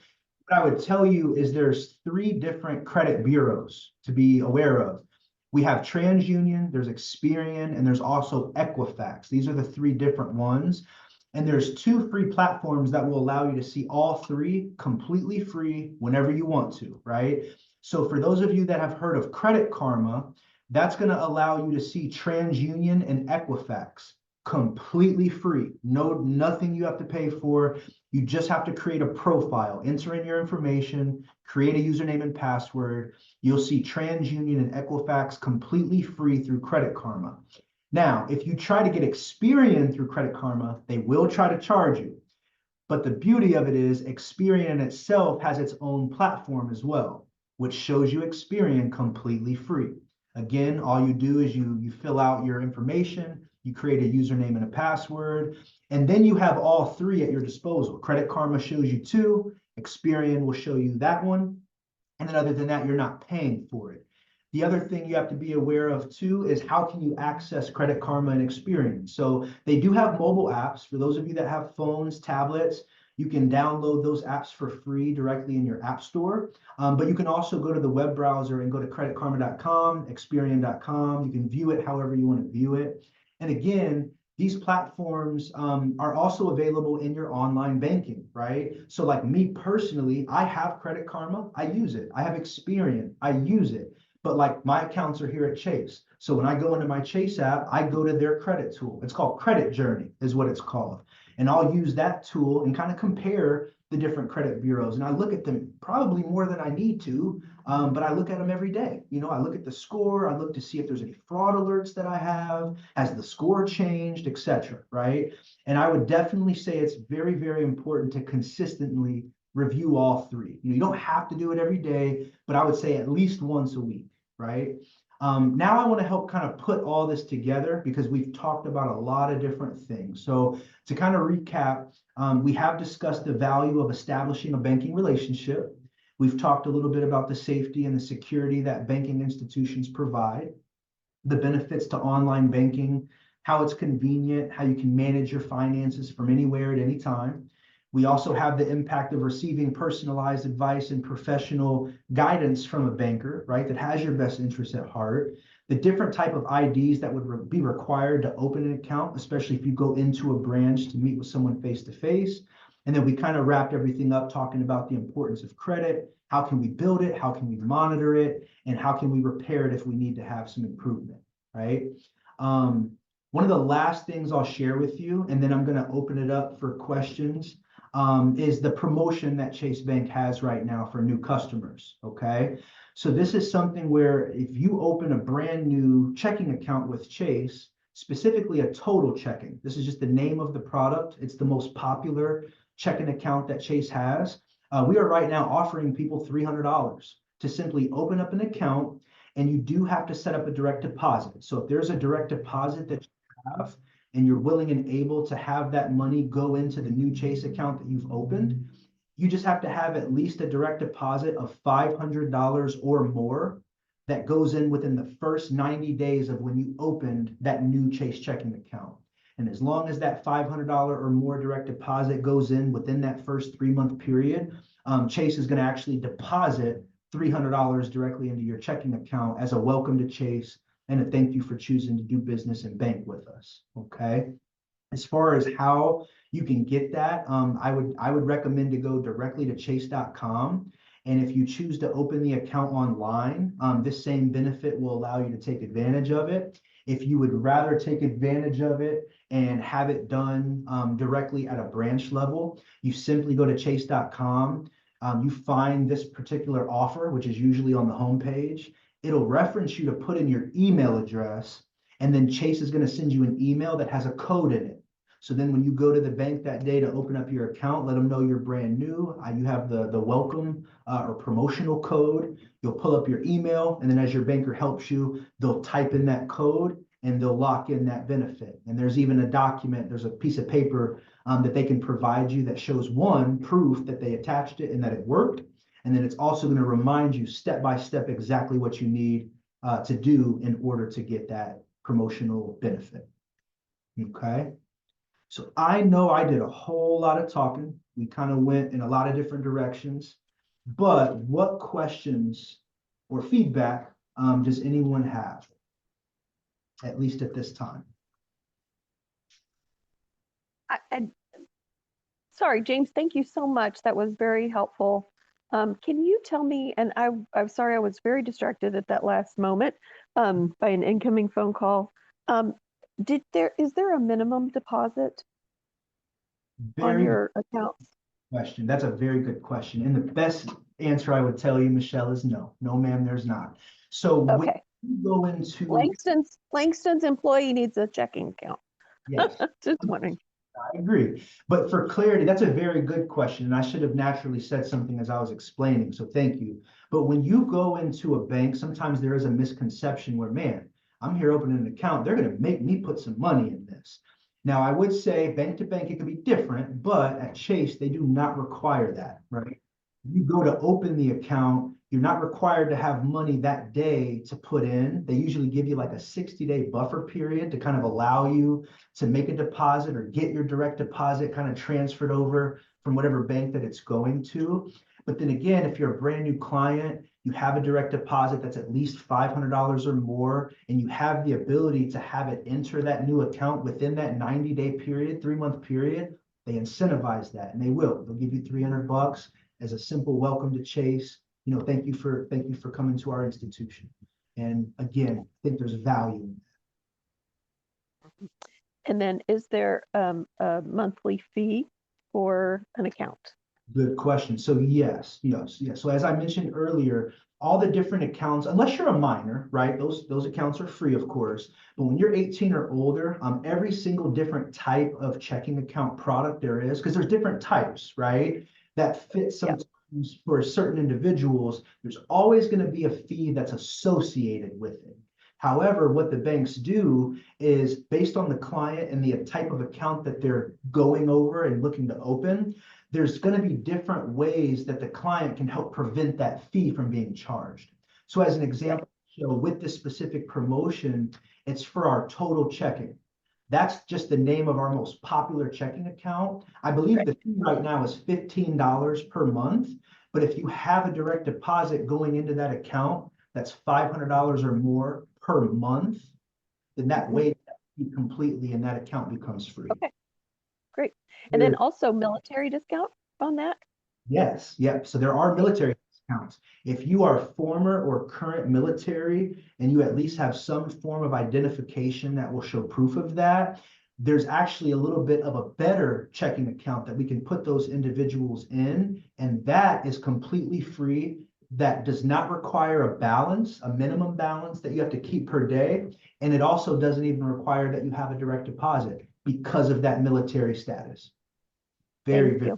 What I would tell you is there's 3 different credit bureaus to be aware of. We have TransUnion, there's Experian, and there's also Equifax. These are the 3 different ones. And there's 2 free platforms that will allow you to see all 3 completely free whenever you want to, right? So for those of you that have heard of Credit Karma, that's going to allow you to see TransUnion and Equifax completely free. Nothing you have to pay for. You just have to create a profile, enter in your information, create a username and password. You'll see TransUnion and Equifax completely free through Credit Karma. Now, if you try to get Experian through Credit Karma, they will try to charge you. But the beauty of it is Experian itself has its own platform as well, which shows you Experian completely free. Again, all you do is you fill out your information, you create a username and a password, and then you have all 3 at your disposal. Credit Karma shows you 2, Experian will show you that one, and then other than that, you're not paying for it. The other thing you have to be aware of too is how can you access Credit Karma and Experian? So they do have mobile apps. For those of you that have phones, tablets, you can download those apps for free directly in your app store. But you can also go to the web browser and go to creditkarma.com, experian.com. You can view it however you want to view it. And again, these platforms are also available in your online banking, right? So like me personally, I have Credit Karma, I use it. I have Experian, I use it. But like my accounts are here at Chase. So when I go into my Chase app, I go to their credit tool. It's called Credit Journey is what it's called. And I'll use that tool and kind of compare the different credit bureaus. And I look at them probably more than I need to, but I look at them every day. You know, I look at the score, I look to see if there's any fraud alerts that I have, has the score changed, etc. Right? And I would definitely say it's very, very important to consistently review all three. You know, you don't have to do it every day, but I would say at least once a week, right? Now I want to help kind of put all this together because we've talked about a lot of different things. So to kind of recap, we have discussed the value of establishing a banking relationship. We've talked a little bit about the safety and the security that banking institutions provide, the benefits to online banking, how it's convenient, how you can manage your finances from anywhere at any time. We also have the impact of receiving personalized advice and professional guidance from a banker, right, that has your best interests at heart. The different type of IDs that would be required to open an account, especially if you go into a branch to meet with someone face to face. And then we kind of wrapped everything up talking about the importance of credit. How can we build it? How can we monitor it? And how can we repair it if we need to have some improvement, right? One of the last things I'll share with you, and then I'm going to open it up for questions, is the promotion that Chase Bank has right now for new customers, okay? So this is something where if you open a brand new checking account with Chase, specifically a total checking, this is just the name of the product. It's the most popular checking account that Chase has. We are right now offering people $300 to simply open up an account, and you do have to set up a direct deposit. So if there's a direct deposit that you have, and you're willing and able to have that money go into the new Chase account that you've opened, you just have to have at least a direct deposit of $500 or more that goes in within the first 90 days of when you opened that new Chase checking account. And as long as that $500 or more direct deposit goes in within that first 3-month period, Chase is going to actually deposit $300 directly into your checking account as a welcome to Chase and a thank you for choosing to do business and bank with us, okay? As far as how you can get that, I would recommend to go directly to chase.com. And if you choose to open the account online, this same benefit will allow you to take advantage of it. If you would rather take advantage of it and have it done directly at a branch level, you simply go to chase.com. You find this particular offer, which is usually on the homepage. It'll reference you to put in your email address, and then Chase is going to send you an email that has a code in it. So then when you go to the bank that day to open up your account, let them know you're brand new. You have the welcome or promotional code. You'll pull up your email, and then as your banker helps you, they'll type in that code and they'll lock in that benefit. And there's even a document, there's a piece of paper that they can provide you that shows one, proof that they attached it and that it worked. And then it's also going to remind you step by step exactly what you need to do in order to get that promotional benefit. Okay. So I know I did a whole lot of talking. We kind of went in a lot of different directions, but what questions or feedback does anyone have, at least at this time? Sorry, James, thank you so much. That was very helpful. Can you tell me, and I'm sorry, I was very distracted at that last moment by an incoming phone call. Is there a minimum deposit on your account? Question. That's a very good question. And the best answer I would tell you, Michelle, is no. No, ma'am, there's not. So okay. When you go into Langston's employee needs a checking account. Yes. Just wondering. I agree. But for clarity, that's a very good question. And I should have naturally said something as I was explaining. So thank you. But when you go into a bank, sometimes there is a misconception where, man, I'm here opening an account. They're going to make me put some money in this. Now, I would say bank to bank, it could be different, but at Chase, they do not require that, right? You go to open the account, you're not required to have money that day to put in. They usually give you like a 60-day buffer period to kind of allow you to make a deposit or get your direct deposit kind of transferred over from whatever bank that it's going to. But then again, if you're a brand new client, you have a direct deposit that's at least $500 or more, and you have the ability to have it enter that new account within that 90-day period, 3-month period, they incentivize that, and they will. They'll give you $300 as a simple welcome to Chase. You know, thank you for coming to our institution. And again, I think there's value in that. And then is there a monthly fee for an account? Good question. So yes. So as I mentioned earlier, all the different accounts, unless you're a minor, right? Those accounts are free, of course. But when you're 18 or older, every single different type of checking account product there is, because there's different types, right? That fit sometimes for certain individuals, there's always going to be a fee that's associated with it. However, what the banks do is based on the client and the type of account that they're going over and looking to open, there's going to be different ways that the client can help prevent that fee from being charged. So as an example, with this specific promotion, it's for our total checking. That's just the name of our most popular checking account. I believe the fee right now is $15 per month. But if you have a direct deposit going into that account, that's $500 or more per month, then that waives that fee completely and that account becomes free. Okay, great. And then also military discount on that? Yes, yep. So there are military discounts. If you are former or current military and you at least have some form of identification that will show proof of that, there's actually a little bit of a better checking account that we can put those individuals in, and that is completely free. That does not require a balance, a minimum balance that you have to keep per day. And it also doesn't even require that you have a direct deposit because of that military status. Very.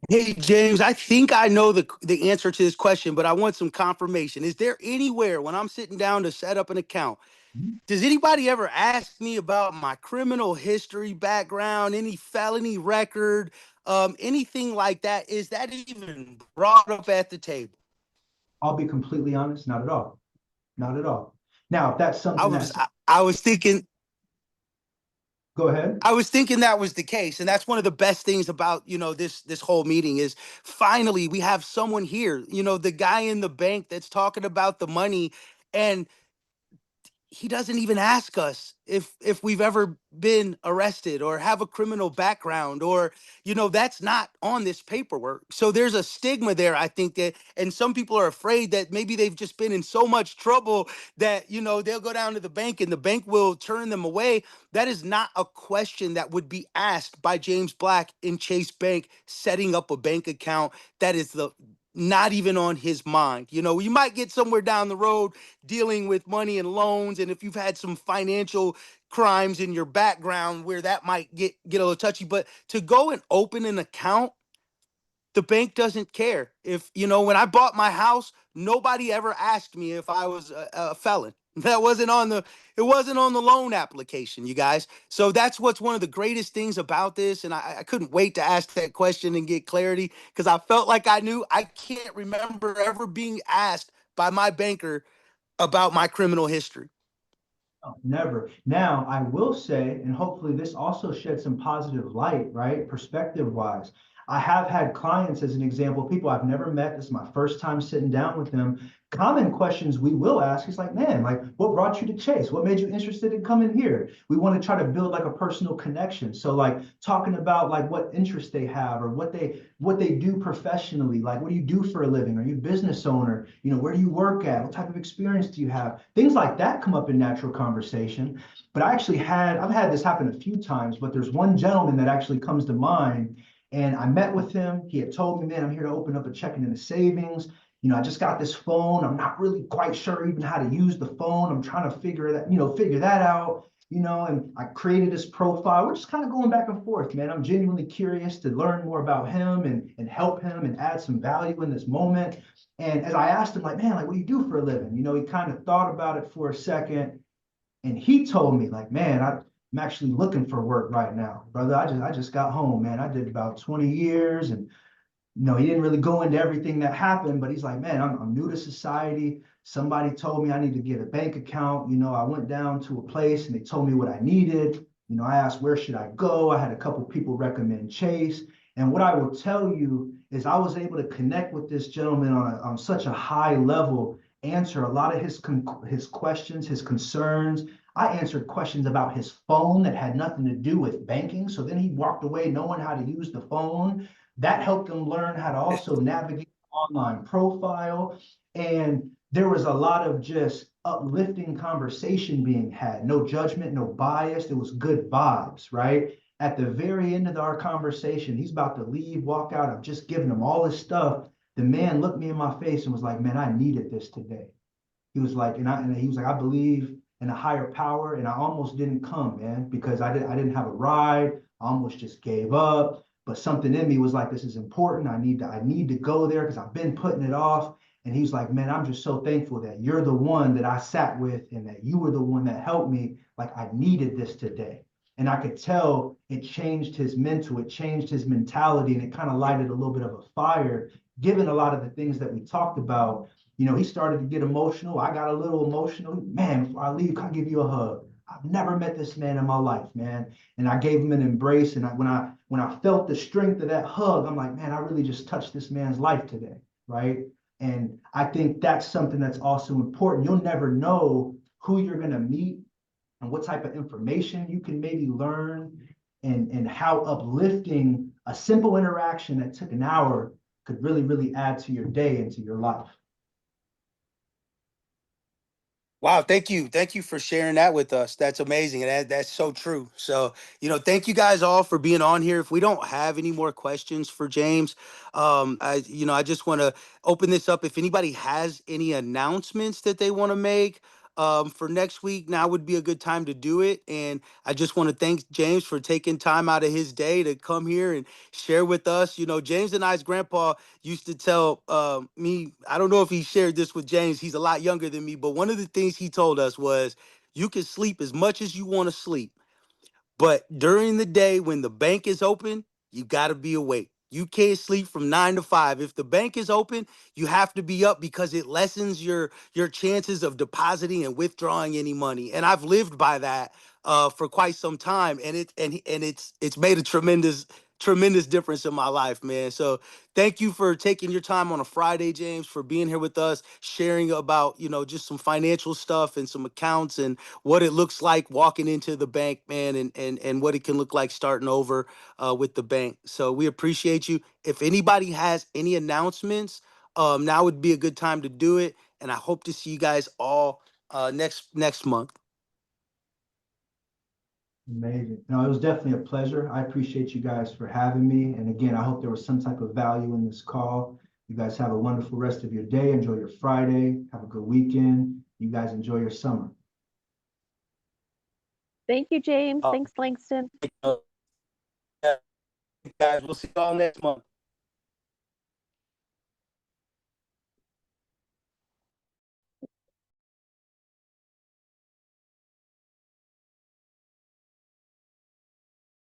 Hey, James, I think I know the answer to this question, but I want some confirmation. Is there anywhere when I'm sitting down to set up an account, does anybody ever ask me about my criminal history background, any felony record, anything like that? Is that even brought up at the table? I'll be completely honest, not at all. Not at all. Now, if that's something I was thinking. Go ahead. I was thinking that was the case, and that's one of the best things about this whole meeting is finally we have someone here, the guy in the bank that's talking about the money, and he doesn't even ask us if we've ever been arrested or have a criminal background, or that's not on this paperwork. So there's a stigma there, I think, that, and some people are afraid that maybe they've just been in so much trouble that they'll go down to the bank and the bank will turn them away. That is not a question that would be asked by James Black in Chase Bank setting up a bank account. That is not even on his mind. You might get somewhere down the road dealing with money and loans, and if you've had some financial crimes in your background where that might get a little touchy, but to go and open an account, the bank doesn't care. If when I bought my house, nobody ever asked me if I was a felon. That wasn't on the loan application, you guys. So that's what's one of the greatest things about this. And I couldn't wait to ask that question and get clarity, because I felt like I knew. I can't remember ever being asked by my banker about my criminal history. Oh, never. Now, I will say, and hopefully this also sheds some positive light, right? Perspective wise. I have had clients, as an example, people I've never met. This is my first time sitting down with them. Common questions we will ask is like, man, like, what brought you to Chase? What made you interested in coming here? We want to try to build like a personal connection. So like talking about like what interests they have or what they do professionally. Like, what do you do for a living? Are you a business owner? Where do you work at? What type of experience do you have? Things like that come up in natural conversation. But I've had this happen a few times, but there's one gentleman that actually comes to mind. And I met with him. He had told me, man, I'm here to open up a checking and a savings. I just got this phone. I'm not really quite sure even how to use the phone. I'm trying to figure that out, and I created this profile. We're just kind of going back and forth, man. I'm genuinely curious to learn more about him and help him and add some value in this moment. And as I asked him, like, man, like, what do you do for a living? He kind of thought about it for a second. And he told me, like, man, I'm actually looking for work right now, brother. I just got home, man. I did about 20 years, and he didn't really go into everything that happened, but he's like, man, I'm new to society. Somebody told me I need to get a bank account. I went down to a place and they told me what I needed. I asked, where should I go? I had a couple people recommend Chase. And what I will tell you is I was able to connect with this gentleman on such a high level, answer a lot of his questions, his concerns. I answered questions about his phone that had nothing to do with banking. So then he walked away knowing how to use the phone. That helped him learn how to also navigate online profile. And there was a lot of just uplifting conversation being had. No judgment, no bias. It was good vibes, right? At the very end of our conversation, he's about to leave, walk out. I've just given him all this stuff. The man looked me in my face and was like, man, I needed this today. He was like, and he was like, I believe in a higher power. And I almost didn't come, man, because I didn't have a ride. I almost just gave up. But something in me was like, this is important. I need to go there because I've been putting it off. And he's like, man, I'm just so thankful that you're the one that I sat with and that you were the one that helped me. Like I needed this today. And I could tell it changed his mental, it changed his mentality, and it kind of lighted a little bit of a fire, given a lot of the things that we talked about. You know, he started to get emotional. I got a little emotional. Man, before I leave, can I give you a hug? I've never met this man in my life, man. And I gave him an embrace. And when I felt the strength of that hug, I'm like, man, I really just touched this man's life today, right? And I think that's something that's also important. You'll never know who you're going to meet and what type of information you can maybe learn, and how uplifting a simple interaction that took an hour could really, really add to your day and to your life. Wow, thank you. Thank you for sharing that with us. That's amazing. And that's so true. So, thank you guys all for being on here. If we don't have any more questions for James, I just want to open this up. If anybody has any announcements that they want to make for next week, now would be a good time to do it. And I just want to thank James for taking time out of his day to come here and share with us. James and I's grandpa used to tell me, I don't know if he shared this with James, he's a lot younger than me, but one of the things he told us was, you can sleep as much as you want to sleep, but during the day when the bank is open, you got to be awake. You can't sleep from 9 to 5. If the bank is open, you have to be up because it lessens your chances of depositing and withdrawing any money. And I've lived by that for quite some time, and it's made a tremendous difference in my life, man. So thank you for taking your time on a Friday, James, for being here with us, sharing about just some financial stuff and some accounts and what it looks like walking into the bank, man, and what it can look like starting over with the bank. So we appreciate you. If anybody has any announcements, now would be a good time to do it. And I hope to see you guys all next month. Amazing. No, it was definitely a pleasure. I appreciate you guys for having me. And again, I hope there was some type of value in this call. You guys have a wonderful rest of your day. Enjoy your Friday. Have a good weekend. You guys enjoy your summer. Thank you, James. Thanks, Langston. Guys, we'll see you all next month.